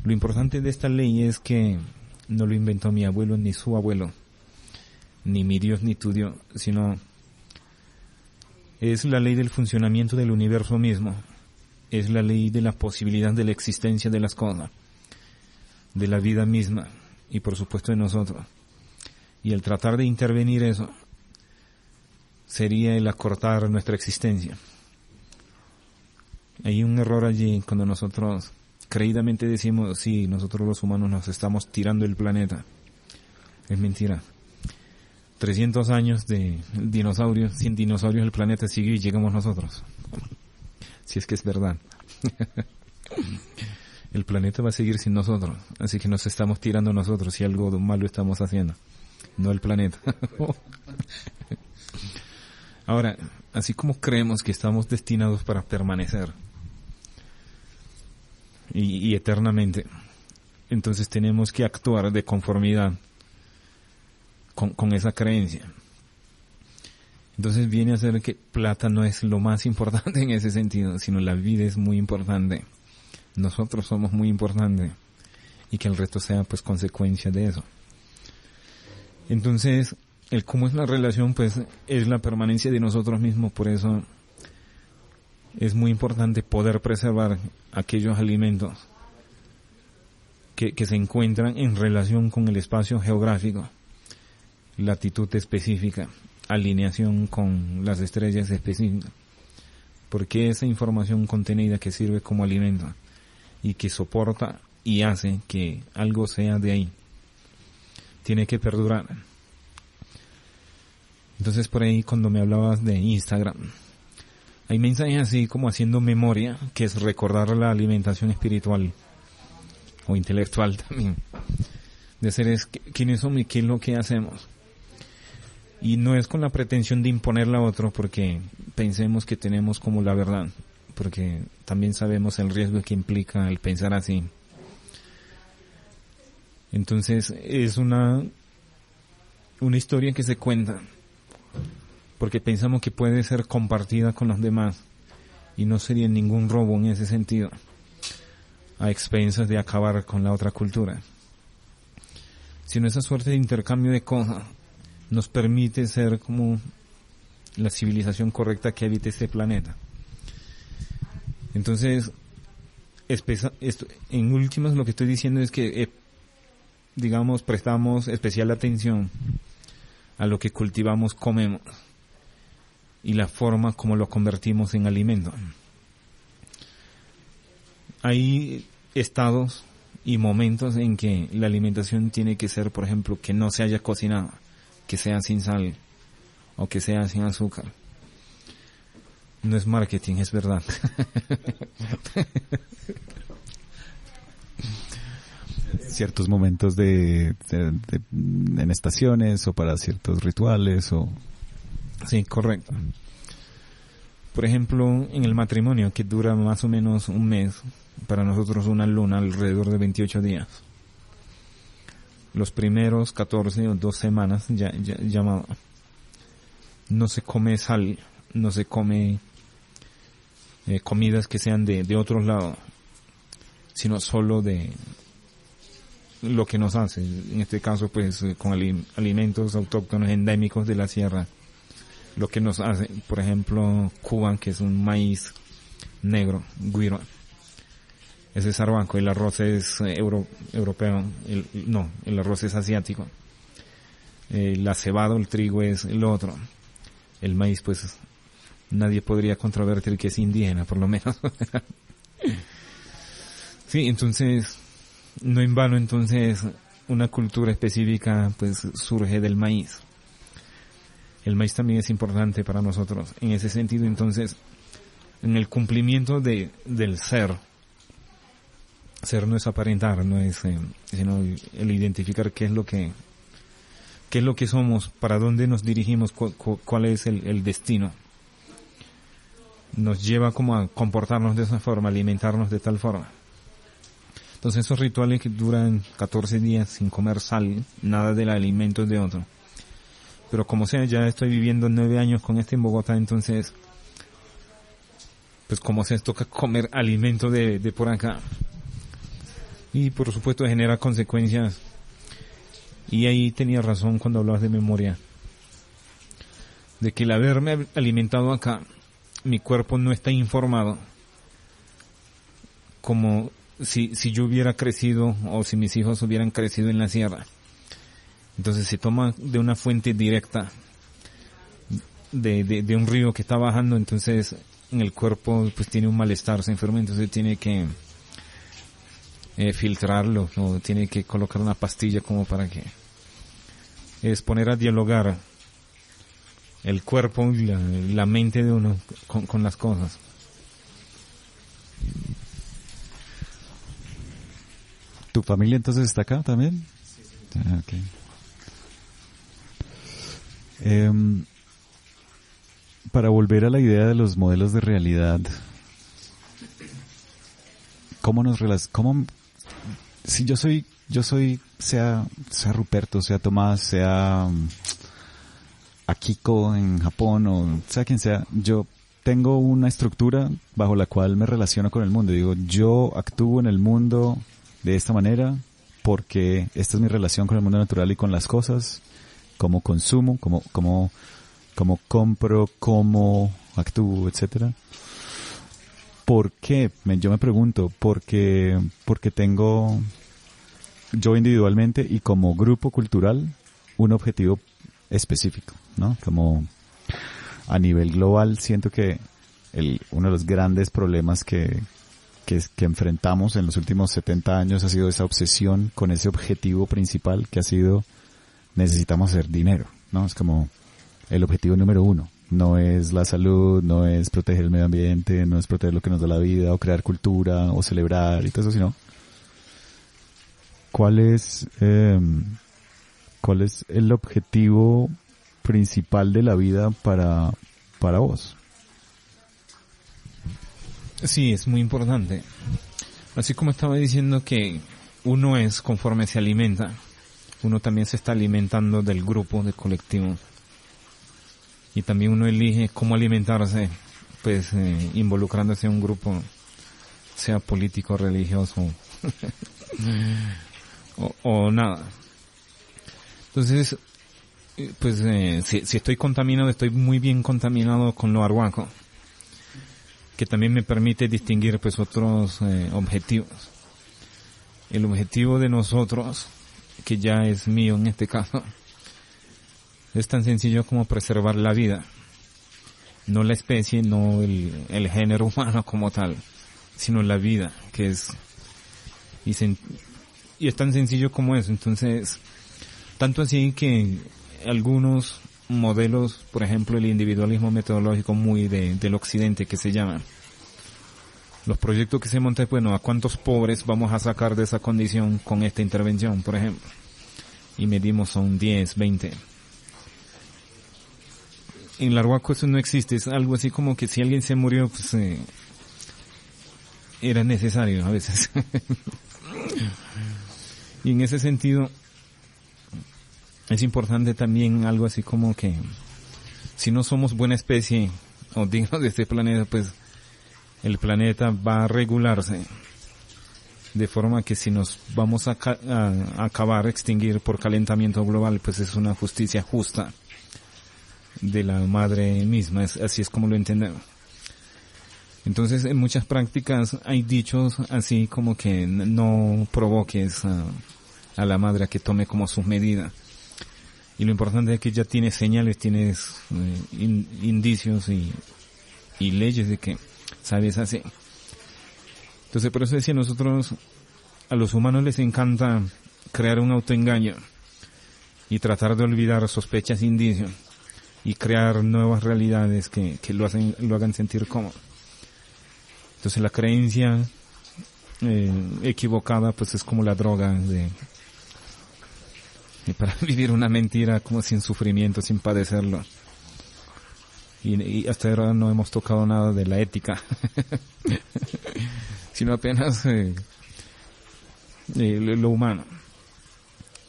Lo importante de esta ley es que no lo inventó mi abuelo ni su abuelo, ni mi Dios ni tu Dios, sino es la ley del funcionamiento del universo mismo, es la ley de la posibilidad de la existencia de las cosas, de la vida misma y por supuesto de nosotros. Y el tratar de intervenir eso sería el acortar nuestra existencia. Hay un error allí cuando nosotros creídamente decimos, sí, nosotros los humanos nos estamos tirando el planeta. Es mentira. 300 años de dinosaurios, sin dinosaurios el planeta sigue y llegamos nosotros. Si es que es verdad. el planeta va a seguir sin nosotros, así que nos estamos tirando nosotros si algo malo estamos haciendo, no el planeta. Ahora, así como creemos que estamos destinados para permanecer y eternamente, entonces tenemos que actuar de conformidad con esa creencia. Entonces viene a ser que plata no es lo más importante en ese sentido, sino la vida es muy importante. Nosotros somos muy importantes y que el resto sea pues consecuencia de eso. Entonces, el cómo es la relación pues es la permanencia de nosotros mismos, por eso es muy importante poder preservar aquellos alimentos que se encuentran en relación con el espacio geográfico, latitud específica, alineación con las estrellas específicas, porque esa información contenida que sirve como alimento y que soporta y hace que algo sea de ahí, tiene que perdurar. Entonces por ahí cuando me hablabas de Instagram, hay mensajes así como haciendo memoria, que es recordar la alimentación espiritual o intelectual también, de seres quiénes somos y qué es lo que hacemos. Y no es con la pretensión de imponerla a otro porque pensemos que tenemos como la verdad, porque también sabemos el riesgo que implica el pensar así. Entonces es una historia que se cuenta porque pensamos que puede ser compartida con los demás y no sería ningún robo en ese sentido, a expensas de acabar con la otra cultura, sino esa suerte de intercambio de cosas nos permite ser como la civilización correcta que habita este planeta. Entonces, en últimas lo que estoy diciendo es que, digamos, prestamos especial atención a lo que cultivamos, comemos, y la forma como lo convertimos en alimento. Hay estados y momentos en que la alimentación tiene que ser, por ejemplo, que no se haya cocinado, que sea sin sal o que sea sin azúcar. No es marketing, es verdad. Ciertos momentos en estaciones o para ciertos rituales o... Sí, correcto. Por ejemplo, en el matrimonio, que dura más o menos un mes, para nosotros una luna alrededor de 28 días. Los primeros 14 o 2 semanas no se come sal, no se come comidas que sean de otros lados, sino solo de lo que nos hace, en este caso pues con alimentos autóctonos endémicos de la sierra, lo que nos hace, por ejemplo, Cuba, que es un maíz negro, guiro, ese es arbanco, el arroz es europeo, el arroz es asiático, la cebada, el trigo es el otro, el maíz pues nadie podría controvertir que es indígena, por lo menos. Sí, entonces, no en vano, entonces, una cultura específica pues surge del maíz. El maíz también es importante para nosotros. En ese sentido, entonces, en el cumplimiento del ser no es aparentar, no es, sino el identificar qué es lo que somos, para dónde nos dirigimos, cuál es el destino. Nos lleva como a comportarnos de esa forma, alimentarnos de tal forma. Entonces esos rituales que duran 14 días sin comer sal, nada del alimento de otro. Pero como sea, ya estoy viviendo 9 años con en Bogotá, entonces, pues como sea, toca comer alimento de por acá. Y por supuesto genera consecuencias. Y ahí tenía razón cuando hablabas de memoria. De que el haberme alimentado acá, mi cuerpo no está informado como si yo hubiera crecido o si mis hijos hubieran crecido en la sierra. Entonces se toma de una fuente directa de un río que está bajando, entonces en el cuerpo pues tiene un malestar, se enferma, entonces tiene que filtrarlo o tiene que colocar una pastilla como para que es poner a dialogar el cuerpo y la mente de uno con las cosas. ¿Tu familia entonces está acá también? Ah, okay. Para volver a la idea de los modelos de realidad, si yo soy, sea Ruperto, sea Tomás, sea Akiko en Japón, o sea quien sea, yo tengo una estructura bajo la cual me relaciono con el mundo. Digo, yo actúo en el mundo de esta manera porque esta es mi relación con el mundo natural y con las cosas, cómo consumo, cómo compro, cómo actúo, etcétera. ¿Por qué? Yo me pregunto, porque tengo yo individualmente y como grupo cultural un objetivo específico, ¿no? Como a nivel global siento que uno de los grandes problemas que enfrentamos en los últimos 70 años ha sido esa obsesión con ese objetivo principal que ha sido necesitamos hacer dinero, ¿no? Es como el objetivo número uno. No es la salud, no es proteger el medio ambiente, no es proteger lo que nos da la vida o crear cultura o celebrar y todo eso, sino ¿cuál es el objetivo principal de la vida para vos? Sí, es muy importante. Así como estaba diciendo que uno es conforme se alimenta, uno también se está alimentando del grupo, del colectivo. Y también uno elige cómo alimentarse, pues involucrándose en un grupo, sea político, religioso o nada. Entonces, pues si estoy contaminado, estoy muy bien contaminado con lo arhuaco, que también me permite distinguir pues otros objetivos. El objetivo de nosotros, que ya es mío en este caso, es tan sencillo como preservar la vida, no la especie, no el género humano como tal, sino la vida, que es y es tan sencillo como eso. Entonces, tanto así que algunos modelos, por ejemplo el individualismo metodológico muy del occidente que se llama, los proyectos que se montan, bueno, ¿a cuántos pobres vamos a sacar de esa condición con esta intervención, por ejemplo? Y medimos son 10, 20. En el arhuaco eso no existe, es algo así como que si alguien se murió, pues era necesario a veces. Y en ese sentido es importante también algo así como que si no somos buena especie o dignos de este planeta, pues el planeta va a regularse de forma que si nos vamos a acabar, extinguir por calentamiento global, pues es una justicia justa de la madre misma, así es como lo entendemos. Entonces en muchas prácticas hay dichos así como que no provoques a la madre a que tome como sus medidas. Y lo importante es que ya tienes señales, tienes indicios y leyes de que sabes así. Entonces por eso decía, nosotros a los humanos les encanta crear un autoengaño y tratar de olvidar sospechas, indicios y crear nuevas realidades que lo hagan sentir cómodo. Entonces la creencia equivocada pues es como la droga para vivir una mentira como sin sufrimiento, sin padecerlo. Y hasta ahora no hemos tocado nada de la ética, sino apenas lo humano.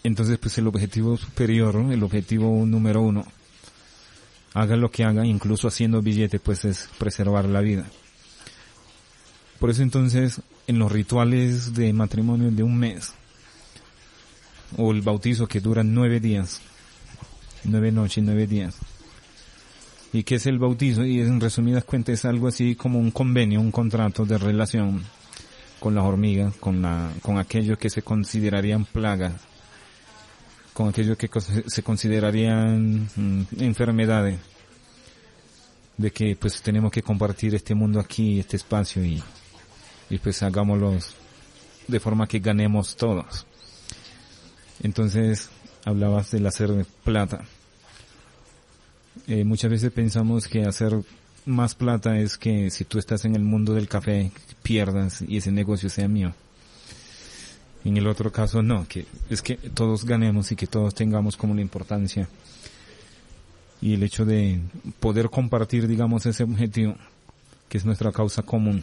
Entonces pues el objetivo superior, el objetivo número uno, haga lo que haga, incluso haciendo billetes, pues es preservar la vida. Por eso entonces en los rituales de matrimonio de un mes, o el bautizo que dura 9 días, 9 noches, 9 días. ¿Y qué es el bautizo? Y en resumidas cuentas es algo así como un convenio, un contrato de relación con las hormigas, con aquellos que se considerarían plagas, con aquellos que se considerarían enfermedades, de que pues tenemos que compartir este mundo aquí, este espacio y pues hagámoslo de forma que ganemos todos. Entonces hablabas del hacer plata. Muchas veces pensamos que hacer más plata es que si tú estás en el mundo del café pierdas y ese negocio sea mío. En el otro caso no, que es que todos ganemos y que todos tengamos como la importancia. Y el hecho de poder compartir, digamos, ese objetivo, que es nuestra causa común.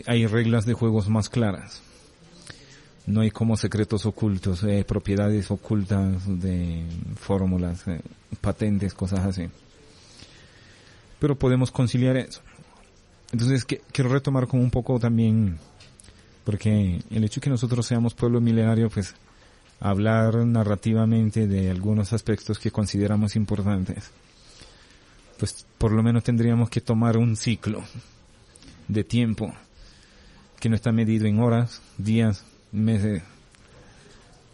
Hay reglas de juegos más claras. No hay como secretos ocultos, propiedades ocultas de fórmulas, patentes, cosas así. Pero podemos conciliar eso. Entonces quiero retomar como un poco también, porque el hecho de que nosotros seamos pueblo milenario, pues hablar narrativamente de algunos aspectos que consideramos importantes, pues por lo menos tendríamos que tomar un ciclo de tiempo que no está medido en horas, días, meses,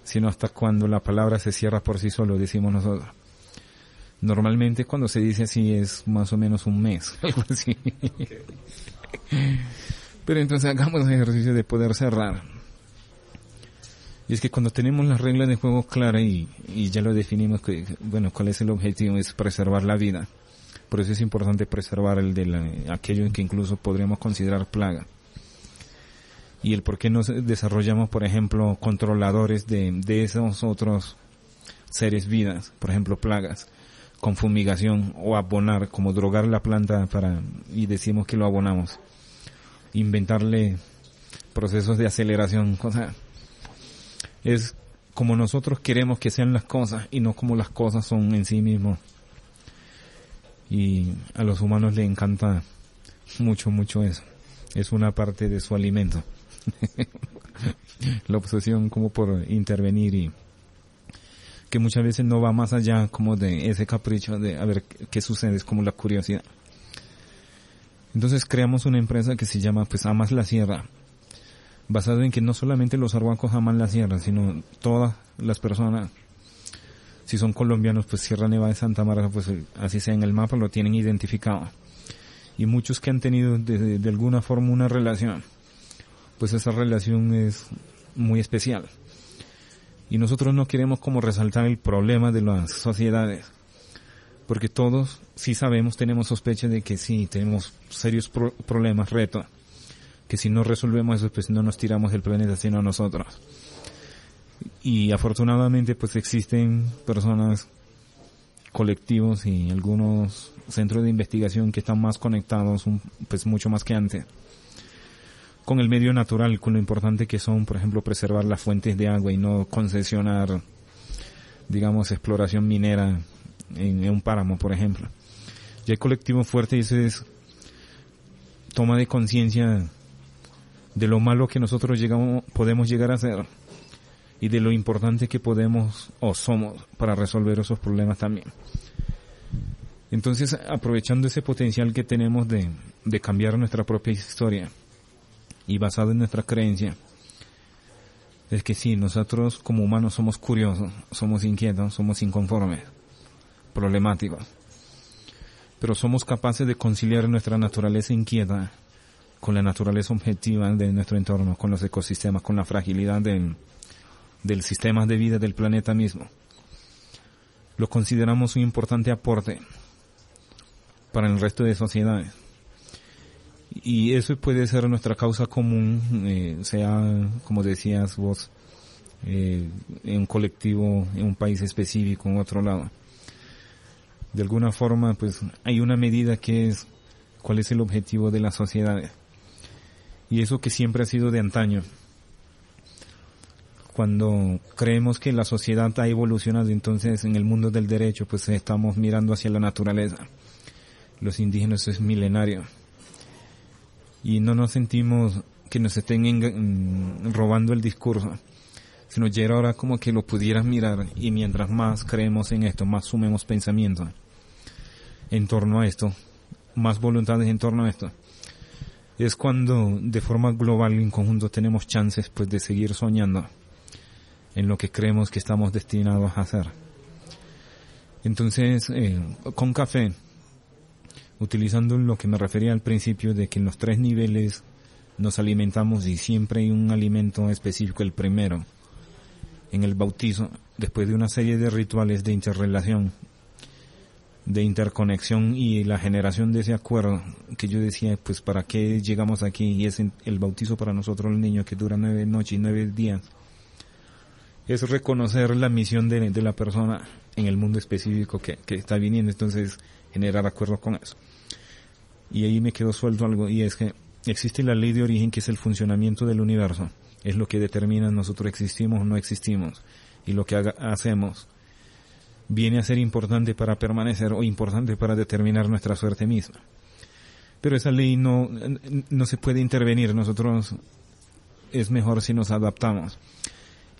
sino hasta cuando la palabra se cierra por sí solo, decimos nosotros. Normalmente cuando se dice así es más o menos un mes, algo así. Pero entonces hagamos el ejercicio de poder cerrar. Y es que cuando tenemos las reglas de juego claras y ya lo definimos, que, bueno, cuál es el objetivo, es preservar la vida. Por eso es importante preservar aquello que incluso podríamos considerar plaga. Y el por qué no desarrollamos, por ejemplo, controladores de esos otros seres vidas, por ejemplo, plagas, con fumigación o abonar, como drogar la planta y decimos que lo abonamos. Inventarle procesos de aceleración, cosas. Es como nosotros queremos que sean las cosas y no como las cosas son en sí mismos. Y a los humanos les encanta mucho, mucho eso. Es una parte de su alimento. La obsesión como por intervenir y que muchas veces no va más allá como de ese capricho de a ver qué sucede, es como la curiosidad. Entonces creamos una empresa que se llama pues Amas la Sierra, basado en que no solamente los arhuacos aman la sierra, sino todas las personas, si son colombianos, pues Sierra Nevada de Santa Marta, pues así sea en el mapa, lo tienen identificado. Y muchos que han tenido de alguna forma una relación, pues esa relación es muy especial. Y nosotros no queremos como resaltar el problema de las sociedades, porque todos sí sabemos, tenemos sospecha de que sí, tenemos serios problemas, retos, que si no resolvemos eso, pues no nos tiramos del planeta, sino nosotros. Y afortunadamente, pues existen personas, colectivos y algunos centros de investigación que están más conectados, pues mucho más que antes, con el medio natural, con lo importante que son, por ejemplo, preservar las fuentes de agua y no concesionar, digamos, exploración minera en un páramo, por ejemplo. Y hay colectivos fuertes y eso es toma de conciencia de lo malo que nosotros podemos llegar a ser y de lo importante que podemos o somos para resolver esos problemas también. Entonces, aprovechando ese potencial que tenemos de cambiar nuestra propia historia y basado en nuestra creencia, es que sí, nosotros como humanos somos curiosos, somos inquietos, somos inconformes, problemáticos, pero somos capaces de conciliar nuestra naturaleza inquieta con la naturaleza objetiva de nuestro entorno, con los ecosistemas, con la fragilidad del sistema de vida del planeta mismo. Lo consideramos un importante aporte para el resto de sociedades. Y eso puede ser nuestra causa común, sea, como decías vos, en un colectivo, en un país específico, en otro lado. De alguna forma, pues, hay una medida que es cuál es el objetivo de las sociedades. Y eso que siempre ha sido de antaño. Cuando creemos que la sociedad ha evolucionado, entonces en el mundo del derecho, pues estamos mirando hacia la naturaleza. Los indígenas es milenario. Y no nos sentimos que nos estén robando el discurso, sino ya era hora como que lo pudieras mirar, y mientras más creemos en esto, más sumemos pensamiento en torno a esto, más voluntades en torno a esto, es cuando de forma global en conjunto tenemos chances pues de seguir soñando en lo que creemos que estamos destinados a hacer. Entonces, con café, utilizando lo que me refería al principio de que en los 3 niveles nos alimentamos y siempre hay un alimento específico, el primero, en el bautizo, después de una serie de rituales de interrelación, de interconexión y la generación de ese acuerdo, que yo decía, pues ¿para qué llegamos aquí? Y es el bautizo para nosotros el niño, que dura 9 noches y 9 días. Es reconocer la misión de la persona en el mundo específico que está viniendo, entonces generar acuerdo con eso. Y ahí me quedó suelto algo, y es que existe la ley de origen, que es el funcionamiento del universo. Es lo que determina nosotros existimos o no existimos. Y lo que hacemos viene a ser importante para permanecer o importante para determinar nuestra suerte misma. Pero esa ley no se puede intervenir. Nosotros es mejor si nos adaptamos.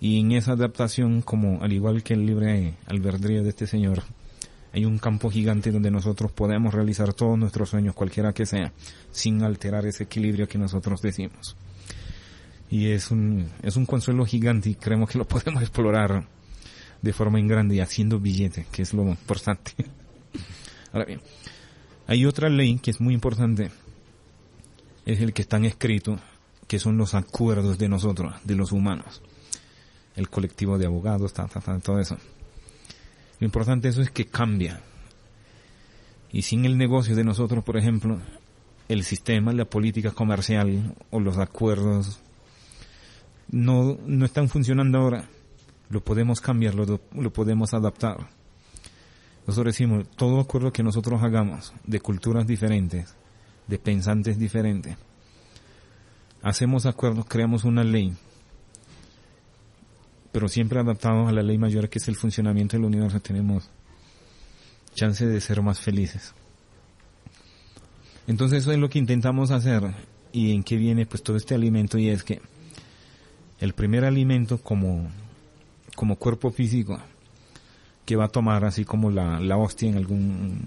Y en esa adaptación, como al igual que el libre albedrío de este señor, hay un campo gigante donde nosotros podemos realizar todos nuestros sueños, cualquiera que sea, sin alterar ese equilibrio que nosotros decimos. Y es un consuelo gigante, y creemos que lo podemos explorar de forma en grande y haciendo billete, que es lo importante. Ahora bien, hay otra ley que es muy importante, es el que están escritos, que son los acuerdos de nosotros, de los humanos. El colectivo de abogados, todo eso. Lo importante de eso es que cambia. Y sin el negocio de nosotros, por ejemplo, el sistema, la política comercial o los acuerdos no están funcionando ahora. Lo podemos cambiar, lo podemos adaptar. Nosotros decimos, todo acuerdo que nosotros hagamos de culturas diferentes, de pensantes diferentes, hacemos acuerdos, creamos una ley, pero siempre adaptados a la ley mayor, que es el funcionamiento del universo. Tenemos chance de ser más felices. Entonces eso es lo que intentamos hacer. ¿Y en qué viene pues todo este alimento? Y es que el primer alimento como cuerpo físico que va a tomar, así como la hostia en algún...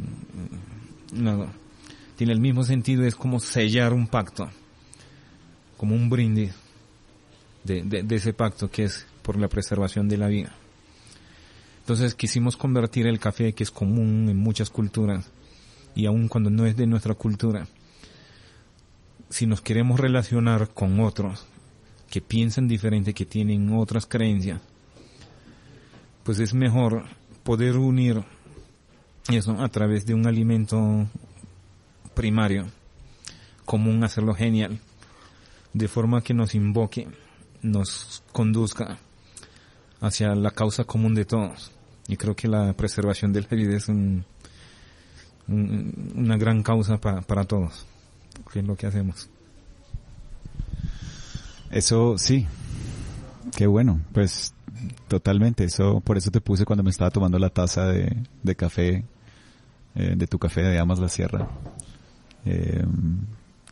No, tiene el mismo sentido, es como sellar un pacto, como un brindis de ese pacto, que es por la preservación de la vida. Entonces quisimos convertir el café, que es común en muchas culturas, y aun cuando no es de nuestra cultura, si nos queremos relacionar con otros que piensan diferente, que tienen otras creencias, pues es mejor poder unir eso a través de un alimento primario, común, hacerlo genial, de forma que nos invoque, nos conduzca hacia la causa común de todos. Y creo que la preservación de la vida es una gran causa para todos, que es lo que hacemos. Eso sí, qué bueno, pues totalmente. Eso, por eso te puse cuando me estaba tomando la taza de café, de tu café de Amas la Sierra,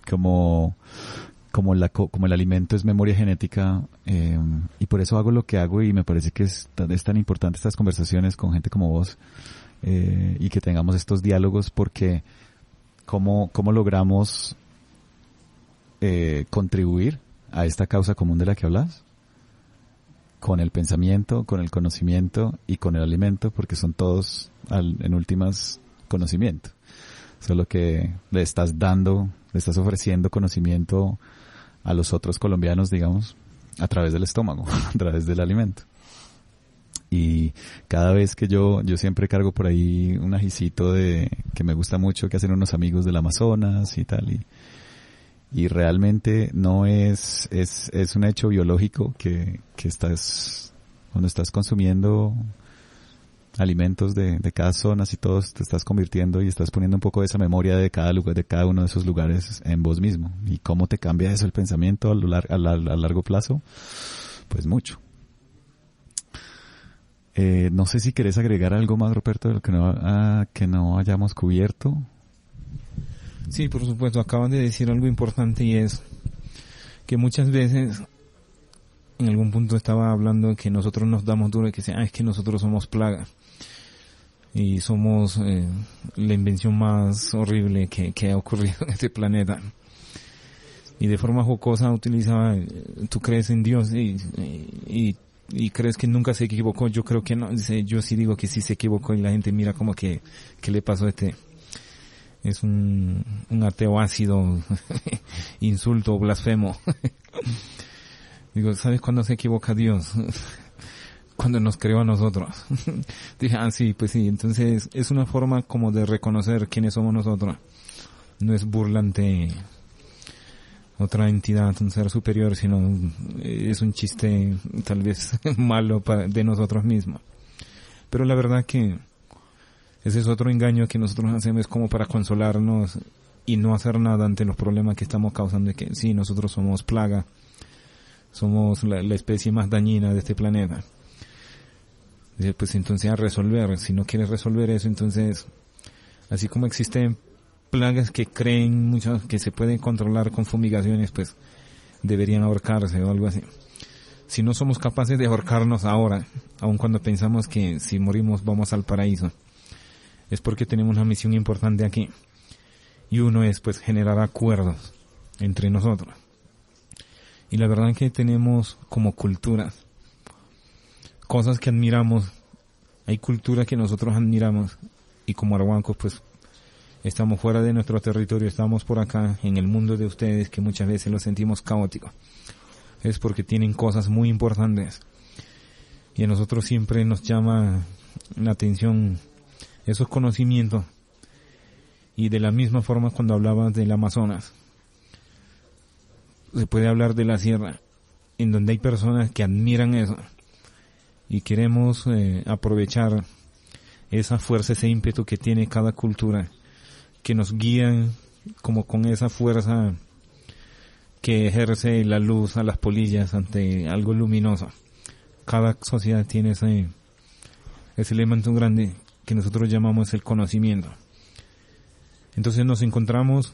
como el alimento es memoria genética, y por eso hago lo que hago, y me parece que es tan importante estas conversaciones con gente como vos, y que tengamos estos diálogos, porque cómo logramos contribuir a esta causa común de la que hablas, con el pensamiento, con el conocimiento y con el alimento, porque son todos en últimas conocimiento. Solo que le estás ofreciendo conocimiento a los otros colombianos, digamos, a través del estómago, a través del alimento. Y cada vez que yo siempre cargo por ahí un ajicito que me gusta mucho, que hacen unos amigos del Amazonas y tal, y realmente no es un hecho biológico que cuando estás consumiendo alimentos de cada zona, y todos te estás convirtiendo y estás poniendo un poco de esa memoria de cada lugar, de cada uno de esos lugares en vos mismo. ¿Y cómo te cambia eso el pensamiento a largo plazo? Pues mucho. No sé si querés agregar algo más, Ruperto, de lo que no hayamos cubierto. Sí, por supuesto, acaban de decir algo importante, y es que muchas veces, en algún punto estaba hablando que nosotros nos damos duro y que es que nosotros somos plaga y somos la invención más horrible que ha ocurrido en este planeta. Y de forma jocosa utilizaba, tú crees en Dios y crees que nunca se equivocó. Yo creo que no, yo sí digo que sí se equivocó, y la gente mira como que ¿qué le pasó a este? Es un ateo ácido, insulto, blasfemo. Digo, ¿sabes cuándo se equivoca Dios? cuando nos creó a nosotros. Dije, sí, pues sí, entonces es una forma como de reconocer quiénes somos nosotros. No es burla ante otra entidad, un ser superior, sino es un chiste tal vez malo de nosotros mismos. Pero la verdad que ese es otro engaño que nosotros hacemos, como para consolarnos y no hacer nada ante los problemas que estamos causando, de que sí, nosotros somos plaga, somos la especie más dañina de este planeta. Pues entonces a resolver, si no quieres resolver eso, entonces, así como existen plagas que creen muchas que se pueden controlar con fumigaciones, pues deberían ahorcarse o algo así. Si no somos capaces de ahorcarnos ahora, aun cuando pensamos que si morimos vamos al paraíso, es porque tenemos una misión importante aquí. Y uno es pues generar acuerdos entre nosotros. Y la verdad es que tenemos como culturas cosas que admiramos. Hay culturas que nosotros admiramos y como arhuacos pues estamos fuera de nuestro territorio, estamos por acá en el mundo de ustedes, que muchas veces lo sentimos caótico. Es porque tienen cosas muy importantes y a nosotros siempre nos llama la atención esos conocimientos. Y de la misma forma, cuando hablabas del Amazonas, se puede hablar de la sierra, en donde hay personas que admiran eso y queremos aprovechar esa fuerza, ese ímpetu que tiene cada cultura, que nos guían como con esa fuerza que ejerce la luz a las polillas ante algo luminoso. Cada sociedad tiene ese elemento grande que nosotros llamamos el conocimiento. Entonces nos encontramos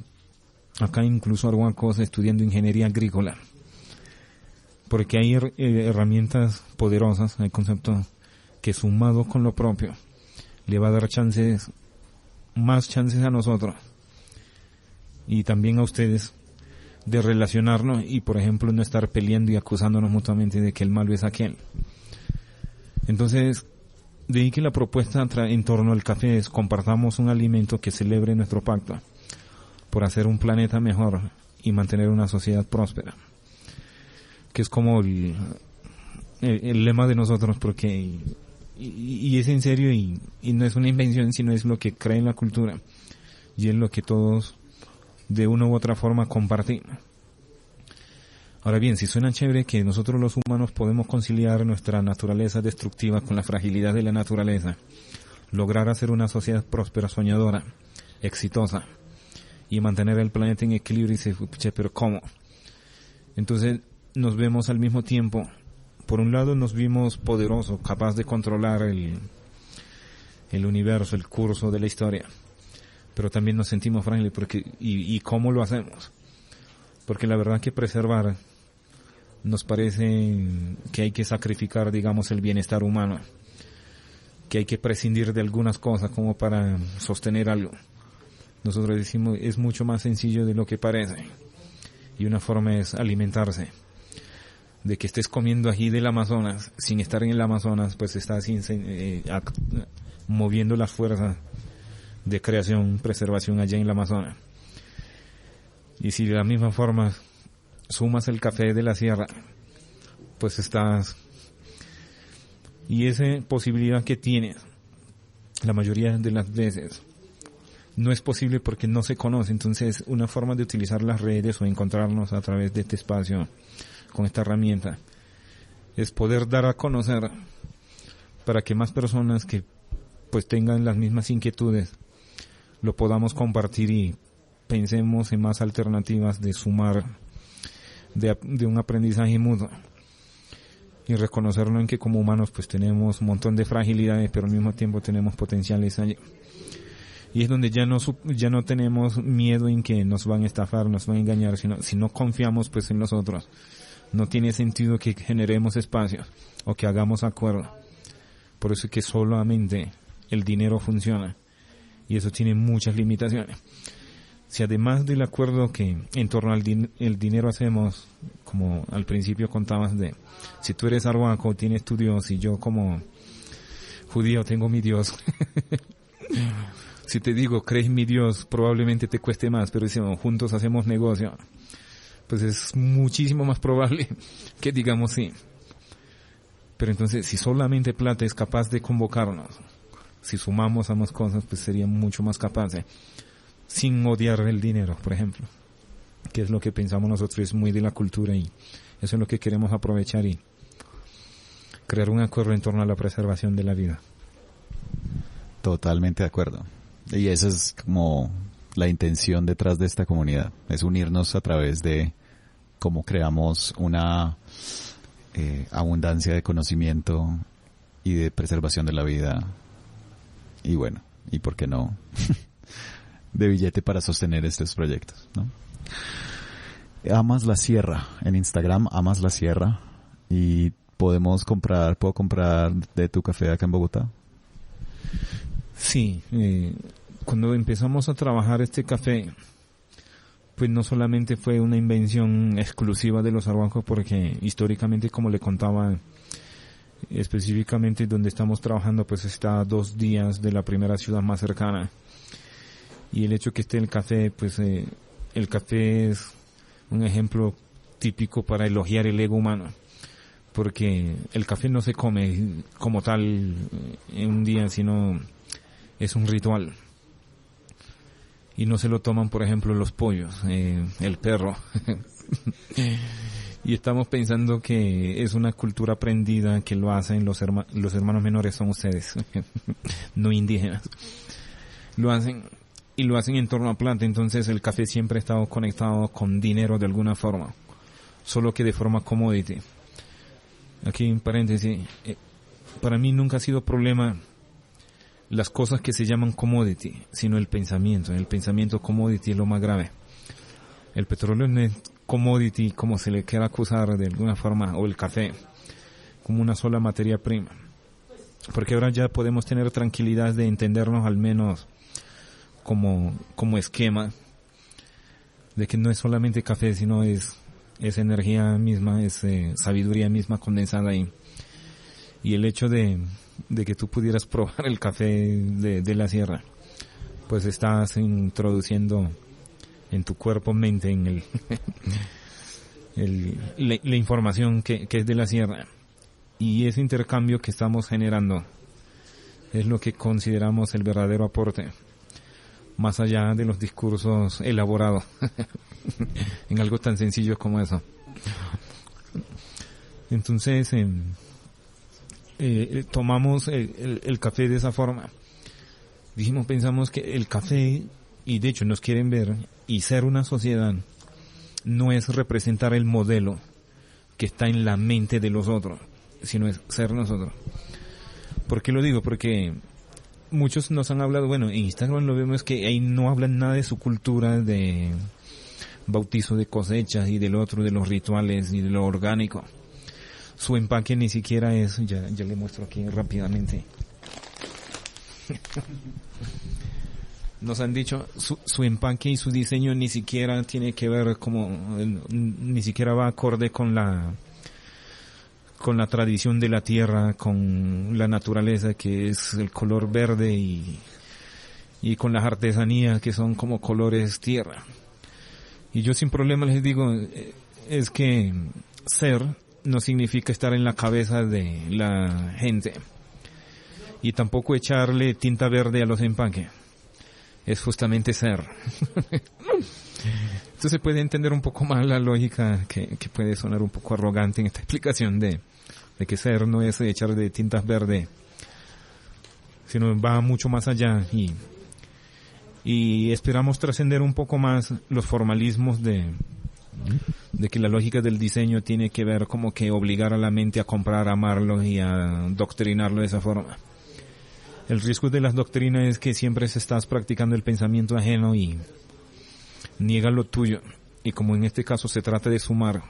acá incluso arhuacos estudiando ingeniería agrícola, porque hay herramientas poderosas, hay conceptos que sumado con lo propio le va a dar más chances a nosotros y también a ustedes de relacionarnos y, por ejemplo, no estar peleando y acusándonos mutuamente de que el malo es aquel. Entonces, de ahí que la propuesta en torno al café es: compartamos un alimento que celebre nuestro pacto por hacer un planeta mejor y mantener una sociedad próspera, que es como el lema de nosotros, porque y es en serio y no es una invención, sino es lo que cree en la cultura y es lo que todos de una u otra forma compartimos. Ahora bien, si suena chévere que nosotros los humanos podemos conciliar nuestra naturaleza destructiva con la fragilidad de la naturaleza, lograr hacer una sociedad próspera, soñadora, exitosa y mantener el planeta en equilibrio, y dice, pero ¿cómo? Entonces nos vemos al mismo tiempo, por un lado nos vimos poderosos, capaz de controlar el universo, el curso de la historia, pero también nos sentimos frágiles, ¿y cómo lo hacemos? Porque la verdad que preservar nos parece que hay que sacrificar, digamos, el bienestar humano, que hay que prescindir de algunas cosas como para sostener algo. Nosotros decimos, es mucho más sencillo de lo que parece, y una forma es alimentarse. De que estés comiendo ají del Amazonas, sin estar en el Amazonas, pues estás moviendo las fuerzas de creación, preservación allá en el Amazonas. Y si de la misma forma sumas el café de la sierra, pues estás... Y esa posibilidad que tienes, la mayoría de las veces, no es posible porque no se conoce. Entonces, una forma de utilizar las redes o encontrarnos a través de este espacio con esta herramienta es poder dar a conocer para que más personas que pues tengan las mismas inquietudes lo podamos compartir y pensemos en más alternativas de sumar, de un aprendizaje mutuo, y reconocerlo en que como humanos pues tenemos un montón de fragilidades, pero al mismo tiempo tenemos potenciales allí. Y es donde ya no tenemos miedo en que nos van a estafar, nos van a engañar, sino si no confiamos pues en nosotros. No tiene sentido que generemos espacios o que hagamos acuerdos. Por eso es que solamente el dinero funciona, y eso tiene muchas limitaciones. Si además del acuerdo que en torno al el dinero hacemos, como al principio contabas de, si tú eres arhuaco tienes tu Dios y yo como judío tengo mi Dios. Si te digo, crees en mi Dios, probablemente te cueste más, pero si juntos hacemos negocio, pues es muchísimo más probable que digamos sí. Pero entonces, si solamente plata es capaz de convocarnos, si sumamos ambas cosas, pues sería mucho más capaz, sin odiar el dinero, por ejemplo, que es lo que pensamos nosotros, es muy de la cultura, y eso es lo que queremos aprovechar y crear un acuerdo en torno a la preservación de la vida. Totalmente de acuerdo. Y esa es como la intención detrás de esta comunidad, es unirnos a través de cómo creamos una abundancia de conocimiento y de preservación de la vida, y bueno, y por qué no, de billete para sostener estos proyectos, ¿no? Amas la Sierra, en Instagram, Amas la Sierra, y puedo comprar de tu café acá en Bogotá. Sí, cuando empezamos a trabajar este café, pues no solamente fue una invención exclusiva de los arhuacos, porque históricamente, como le contaba, específicamente donde estamos trabajando, pues está a 2 días de la primera ciudad más cercana. Y el hecho que esté el café, pues el café es un ejemplo típico para elogiar el ego humano, porque el café no se come como tal en un día, sino es un ritual. Y no se lo toman, por ejemplo, los pollos, el perro. Y estamos pensando que es una cultura aprendida, que lo hacen los hermanos menores, son ustedes, no indígenas. Lo hacen, y lo hacen en torno a planta. Entonces el café siempre ha estado conectado con dinero de alguna forma, solo que de forma commodity. Aquí en paréntesis, para mí nunca ha sido problema las cosas que se llaman commodity, sino el pensamiento. El pensamiento commodity es lo más grave. El petróleo no es commodity como se le quiera acusar de alguna forma, o el café, como una sola materia prima. Porque ahora ya podemos tener tranquilidad de entendernos al menos como esquema, de que no es solamente café, sino es energía misma, es sabiduría misma condensada ahí. Y el hecho de que tú pudieras probar el café de la sierra, pues estás introduciendo en tu cuerpo, mente, en la información que es de la sierra. Y ese intercambio que estamos generando es lo que consideramos el verdadero aporte, más allá de los discursos elaborados en algo tan sencillo como eso. Entonces tomamos el café de esa forma. Pensamos que el café, y de hecho nos quieren ver, y ser una sociedad no es representar el modelo que está en la mente de los otros, sino es ser nosotros. ¿Por qué lo digo? Porque muchos nos han hablado, bueno, en Instagram lo vemos que ahí no hablan nada de su cultura de bautizo de cosechas y del otro, de los rituales y de lo orgánico. Su empaque ni siquiera es, ya le muestro aquí rápidamente. Nos han dicho, su empaque y su diseño ni siquiera tiene que ver ni siquiera va acorde con la tradición de la tierra, con la naturaleza, que es el color verde, y con las artesanías, que son como colores tierra. Y yo sin problema les digo, es que ser no significa estar en la cabeza de la gente, y tampoco echarle tinta verde a los empaques. Es justamente ser. Entonces se puede entender un poco más la lógica, que puede sonar un poco arrogante en esta explicación de que ser no es echar de tintas verde, sino va mucho más allá, y esperamos trascender un poco más los formalismos de que la lógica del diseño tiene que ver como que obligar a la mente a comprar, a amarlo y a doctrinarlo de esa forma. El riesgo de las doctrinas es que siempre se estás practicando el pensamiento ajeno y niega lo tuyo. Y como en este caso se trata de sumar,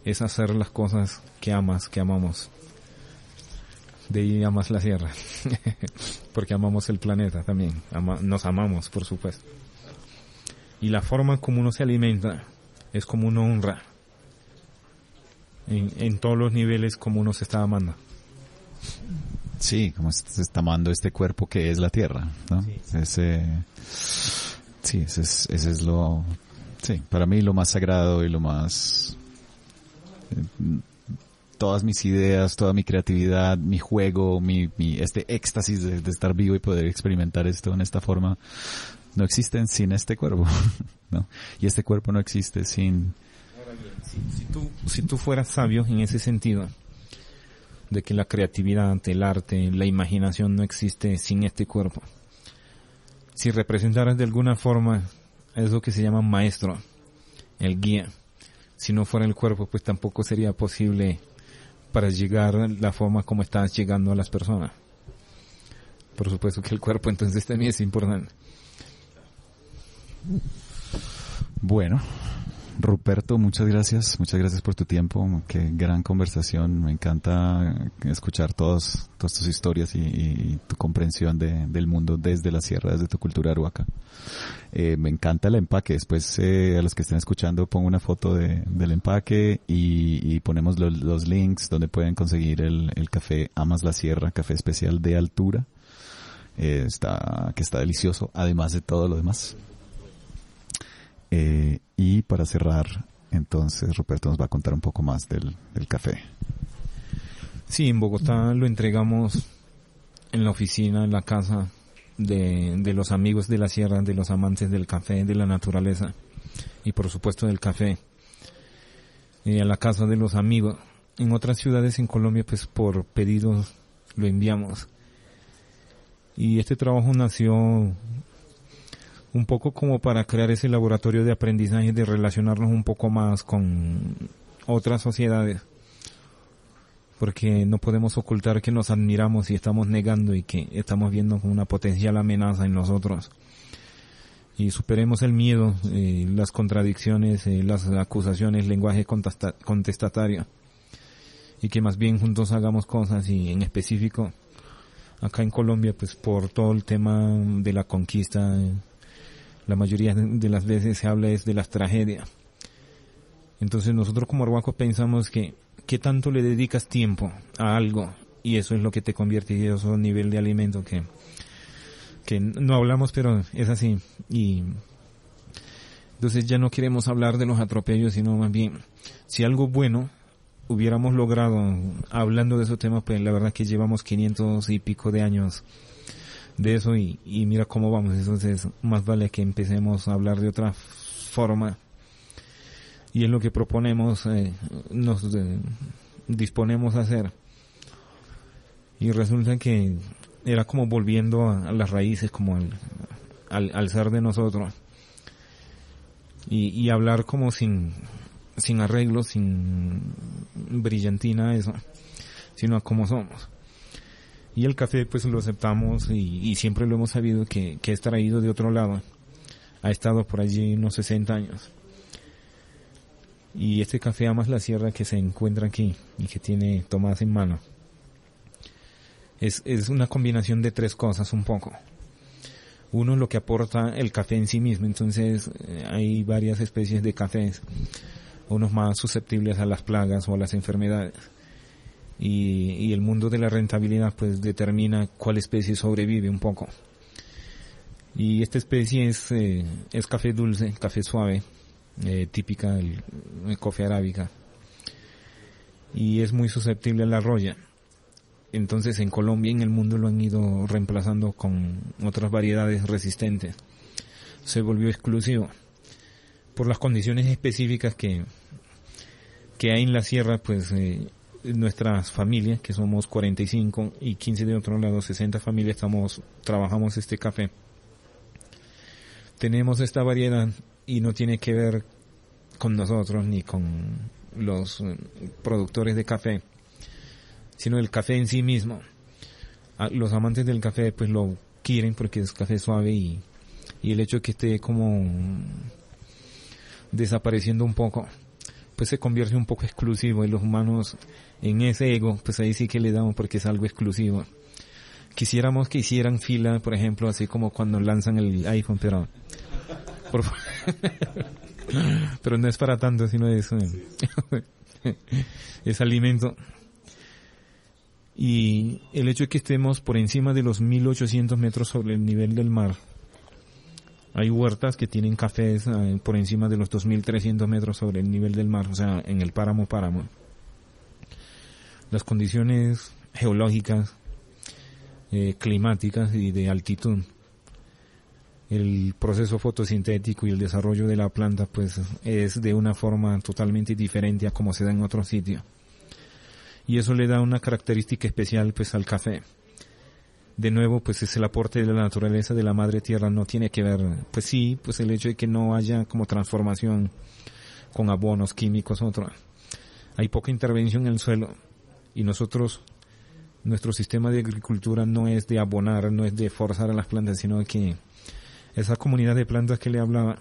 es hacer las cosas que amas, que amamos. De ahí amas la sierra. Porque amamos el planeta también. Nos amamos, por supuesto. Y la forma como uno se alimenta es como uno honra. En todos los niveles, como uno se está amando. Sí, como se está amando este cuerpo que es la tierra, ¿no? Sí. Ese es lo, sí, para mí lo más sagrado y lo más todas mis ideas, toda mi creatividad, mi juego, este éxtasis de estar vivo y poder experimentar esto en esta forma, no existen sin este cuerpo, ¿no? Y este cuerpo no existe sin... Ahora bien, si tú fueras sabio en ese sentido, de que la creatividad, el arte, la imaginación no existe sin este cuerpo, si representaras de alguna forma eso que se llama maestro, el guía, si no fuera el cuerpo, pues tampoco sería posible para llegar la forma como estás llegando a las personas. Por supuesto que el cuerpo entonces también es importante. Bueno, Ruperto, muchas gracias por tu tiempo, qué gran conversación, me encanta escuchar todas tus historias y tu comprensión del mundo desde la sierra, desde tu cultura arhuaca. Me encanta el empaque, después a los que estén escuchando pongo una foto del empaque y ponemos los links donde pueden conseguir el café Amas la Sierra, café especial de altura, que está delicioso, además de todo lo demás. Y para cerrar, entonces, Ruperto nos va a contar un poco más del café. Sí, en Bogotá lo entregamos en la oficina, en la casa de los amigos de la sierra, de los amantes del café, de la naturaleza y por supuesto del café. A la casa de los amigos. En otras ciudades en Colombia, pues por pedidos lo enviamos. Y este trabajo nació un poco como para crear ese laboratorio de aprendizaje, de relacionarnos un poco más con otras sociedades, porque no podemos ocultar que nos admiramos y estamos negando y que estamos viendo como una potencial amenaza en nosotros. Y superemos el miedo, las contradicciones, las acusaciones, lenguaje contestatario, y que más bien juntos hagamos cosas. Y en específico acá en Colombia, pues por todo el tema de la conquista, la mayoría de las veces se habla es de las tragedias. Entonces nosotros como arhuacos pensamos que ¿qué tanto le dedicas tiempo a algo? Y eso es lo que te convierte en ese nivel de alimento que no hablamos, pero es así. Y entonces ya no queremos hablar de los atropellos, sino más bien, si algo bueno hubiéramos logrado hablando de esos temas, pues la verdad que llevamos 500 y pico de años de eso y mira cómo vamos. Entonces más vale que empecemos a hablar de otra forma, y es lo que proponemos, nos disponemos a hacer. Y resulta que era como volviendo a las raíces, como al ser de nosotros, y hablar como sin arreglos, sin brillantina, eso, sino a como somos. Y el café pues lo aceptamos y siempre lo hemos sabido que es traído de otro lado. Ha estado por allí unos 60 años. Y este café Amas la Sierra que se encuentra aquí y que tiene Tomás en mano es una combinación de tres cosas un poco. Uno, lo que aporta el café en sí mismo. Entonces hay varias especies de cafés, unos más susceptibles a las plagas o a las enfermedades. Y el mundo de la rentabilidad pues determina cuál especie sobrevive un poco. Y esta especie es café dulce, café suave, típica del coffea arábica, y es muy susceptible a la roya. Entonces en Colombia y en el mundo lo han ido reemplazando con otras variedades resistentes. Se volvió exclusivo por las condiciones específicas que hay en la sierra. Pues nuestras familias, que somos 45 y 15 de otro lado, 60 familias, trabajamos este café. Tenemos esta variedad y no tiene que ver con nosotros ni con los productores de café, sino el café en sí mismo. Los amantes del café pues lo quieren porque es café suave, y el hecho de que esté como desapareciendo un poco, pues se convierte un poco exclusivo, y los humanos en ese ego, pues ahí sí que le damos porque es algo exclusivo. Quisiéramos que hicieran fila, por ejemplo, así como cuando lanzan el iPhone, pero pero no es para tanto, sino es alimento. Y el hecho de que estemos por encima de los 1800 metros sobre el nivel del mar. Hay huertas que tienen cafés por encima de los 2300 metros sobre el nivel del mar, o sea, en el páramo. las condiciones geológicas, climáticas y de altitud, el proceso fotosintético y el desarrollo de la planta pues es de una forma totalmente diferente a como se da en otros sitios. Y eso le da una característica especial pues al café. De nuevo, pues es el aporte de la naturaleza de la madre tierra, no tiene que ver, pues sí, pues el hecho de que no haya como transformación con abonos químicos, otro. Hay poca intervención en el suelo y nuestro sistema de agricultura no es de abonar, no es de forzar a las plantas, sino que esa comunidad de plantas que le hablaba,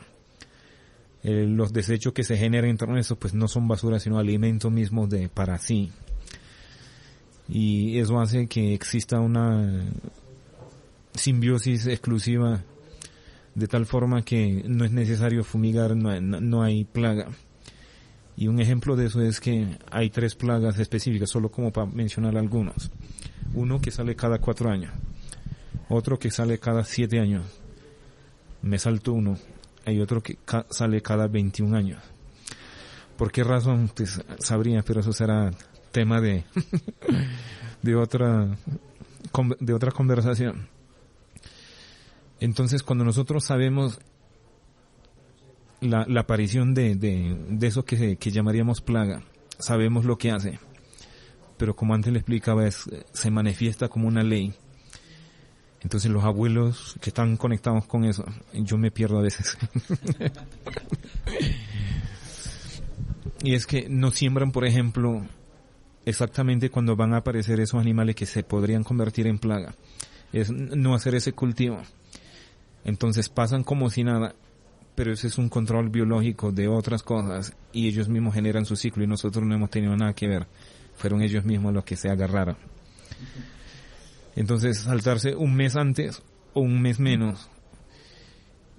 los desechos que se generan en torno a eso, pues no son basura, sino alimentos mismos para sí. Y eso hace que exista una simbiosis exclusiva, de tal forma que no es necesario fumigar, no hay plaga. Y un ejemplo de eso es que hay 3 plagas específicas, solo como para mencionar algunos. Uno que sale cada 4 años, otro que sale cada 7 años, me salto uno, hay otro que sale cada 21 años. ¿Por qué razón? Pues sabría, pero eso será tema de otra conversación. Entonces, cuando nosotros sabemos la aparición de eso que llamaríamos plaga, sabemos lo que hace, pero como antes le explicaba, se manifiesta como una ley. Entonces los abuelos que están conectados con eso, yo me pierdo a veces. Y es que no siembran, por ejemplo, exactamente cuando van a aparecer esos animales que se podrían convertir en plaga. Es no hacer ese cultivo. Entonces pasan como si nada, pero ese es un control biológico de otras cosas y ellos mismos generan su ciclo y nosotros no hemos tenido nada que ver. Fueron ellos mismos los que se agarraron. Entonces, saltarse un mes antes o un mes menos.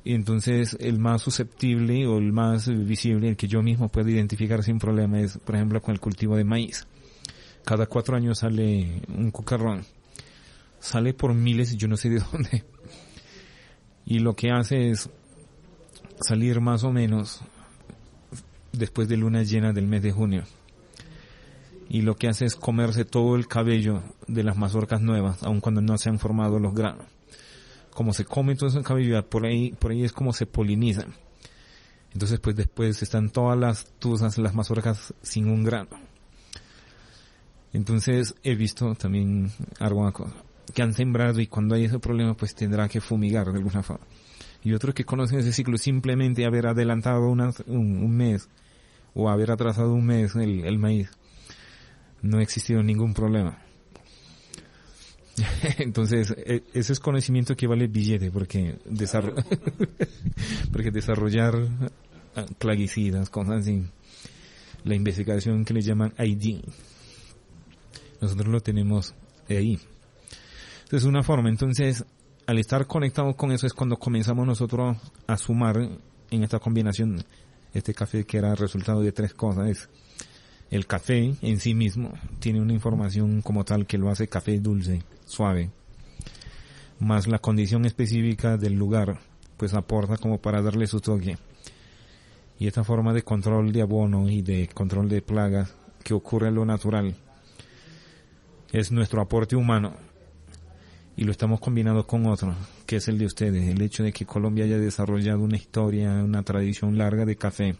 Y entonces, el más susceptible o el más visible, el que yo mismo puedo identificar sin problema, es, por ejemplo, con el cultivo de maíz. Cada 4 años sale un cucarrón. Sale por miles, yo no sé de dónde. Y lo que hace es salir más o menos después de luna llena del mes de junio. Y lo que hace es comerse todo el cabello de las mazorcas nuevas, aun cuando no se han formado los granos. Como se come todo ese cabello, por ahí es como se polinizan. Entonces, pues después están todas las tuzas, las mazorcas sin un grano. Entonces, he visto también alguna cosa que han sembrado y cuando hay ese problema, pues tendrá que fumigar de alguna forma. Y otros que conocen ese ciclo, simplemente haber adelantado un mes o haber atrasado un mes el maíz. No ha existido ningún problema. Entonces, ese es conocimiento que vale billete, porque desarrollar plaguicidas, cosas así, la investigación que le llaman ID, nosotros lo tenemos ahí. Entonces, una forma. Entonces, al estar conectados con eso es cuando comenzamos nosotros a sumar en esta combinación este café que era resultado de 3 cosas. El café en sí mismo tiene una información como tal que lo hace café dulce, suave, más la condición específica del lugar, pues aporta como para darle su toque. Y esta forma de control de abono y de control de plagas que ocurre en lo natural es nuestro aporte humano y lo estamos combinando con otro, que es el de ustedes, el hecho de que Colombia haya desarrollado una historia, una tradición larga de café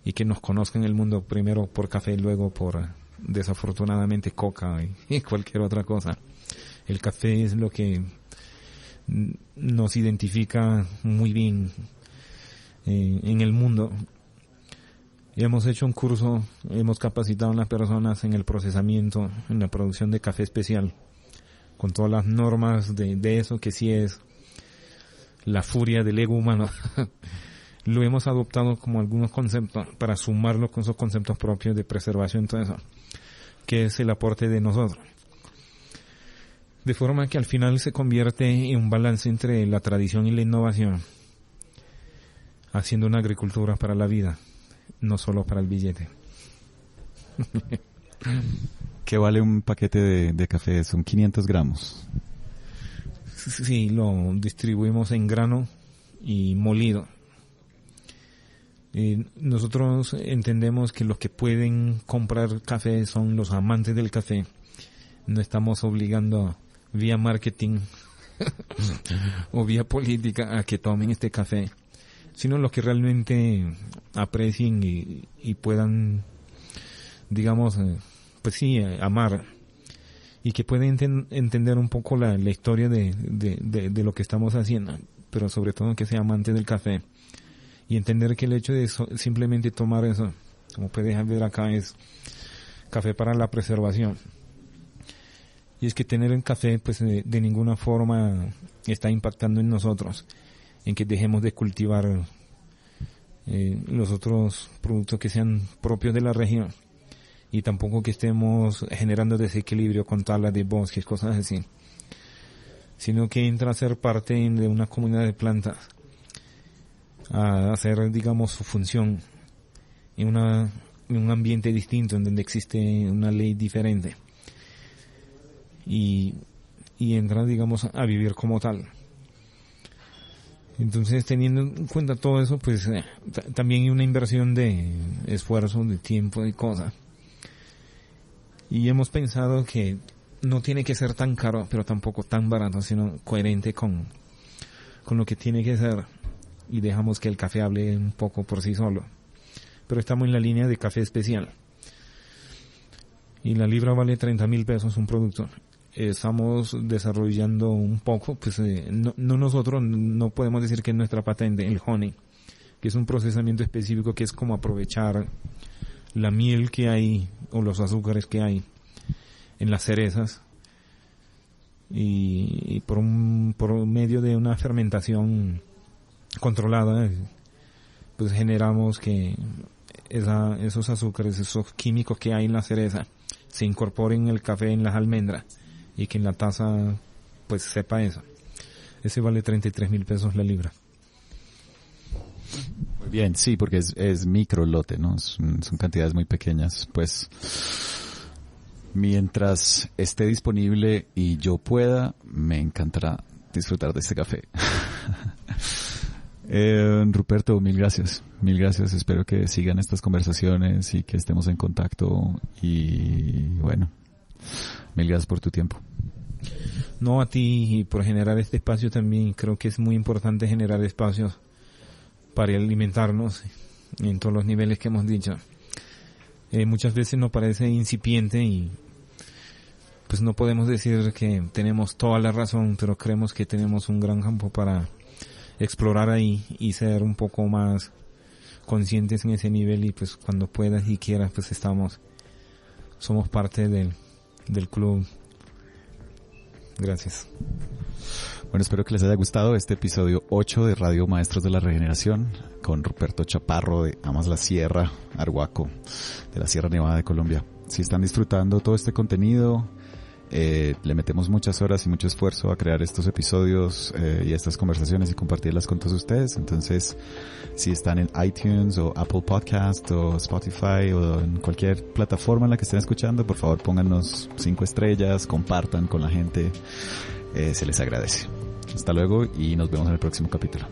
y que nos conozcan el mundo primero por café, luego por desafortunadamente coca y cualquier otra cosa. El café es lo que nos identifica muy bien en el mundo. Y hemos hecho un curso, hemos capacitado a las personas en el procesamiento, en la producción de café especial, con todas las normas de eso que sí es la furia del ego humano. Lo hemos adoptado como algunos conceptos para sumarlo con esos conceptos propios de preservación, todo eso, que es el aporte de nosotros. De forma que al final se convierte en un balance entre la tradición y la innovación, haciendo una agricultura para la vida, no solo para el billete. ¿Qué vale un paquete de café? Son 500 gramos. Sí, lo distribuimos en grano y molido. Nosotros entendemos que los que pueden comprar café son los amantes del café. No estamos obligando vía marketing o vía política a que tomen este café, sino los que realmente aprecien y puedan, digamos, pues sí, amar, y que pueden entender un poco la historia de lo que estamos haciendo, pero sobre todo que sea amante del café y entender que el hecho de simplemente tomar eso, como puedes ver acá, es café para la preservación. Y es que tener el café pues de ninguna forma está impactando en nosotros, en que dejemos de cultivar los otros productos que sean propios de la región, y tampoco que estemos generando desequilibrio con talas de bosques, cosas así, sino que entra a ser parte de una comunidad de plantas, a hacer, digamos, su función en un ambiente distinto, en donde existe una ley diferente, y entra, digamos, a vivir como tal. Entonces, teniendo en cuenta todo eso, pues también hay una inversión de esfuerzo, de tiempo, de cosas. Y hemos pensado que no tiene que ser tan caro, pero tampoco tan barato, sino coherente con lo que tiene que ser. Y dejamos que el café hable un poco por sí solo. Pero estamos en la línea de café especial. Y la libra vale 30,000 pesos un producto. Estamos desarrollando un poco, pues nosotros no podemos decir que es nuestra patente, el honey, que es un procesamiento específico que es como aprovechar la miel que hay o los azúcares que hay en las cerezas, y por medio de una fermentación controlada, pues generamos que esos azúcares, esos químicos que hay en la cereza, se incorporen en el café, en las almendras, y que en la taza pues sepa eso. Ese vale 33,000 pesos la libra. Muy bien, sí, porque es micro lote, ¿no? Son cantidades muy pequeñas. Pues mientras esté disponible y yo pueda, me encantará disfrutar de este café. Ruperto, mil gracias. Espero que sigan estas conversaciones y que estemos en contacto, y bueno, mil gracias por tu tiempo. No, a ti, y por generar este espacio también. Creo que es muy importante generar espacios para alimentarnos en todos los niveles que hemos dicho. Muchas veces nos parece incipiente y pues no podemos decir que tenemos toda la razón, pero creemos que tenemos un gran campo para explorar ahí y ser un poco más conscientes en ese nivel, y pues cuando puedas y quieras, pues somos parte del club. Gracias. Bueno, espero que les haya gustado este episodio 8 de Radio Maestros de la Regeneración con Ruperto Chaparro de Amas la Sierra, Arhuaco, de la Sierra Nevada de Colombia. Si están disfrutando todo este contenido, le metemos muchas horas y mucho esfuerzo a crear estos episodios y estas conversaciones y compartirlas con todos ustedes. Entonces, si están en iTunes o Apple Podcast o Spotify o en cualquier plataforma en la que estén escuchando, por favor pónganos 5 estrellas, compartan con la gente, se les agradece. Hasta luego y nos vemos en el próximo capítulo.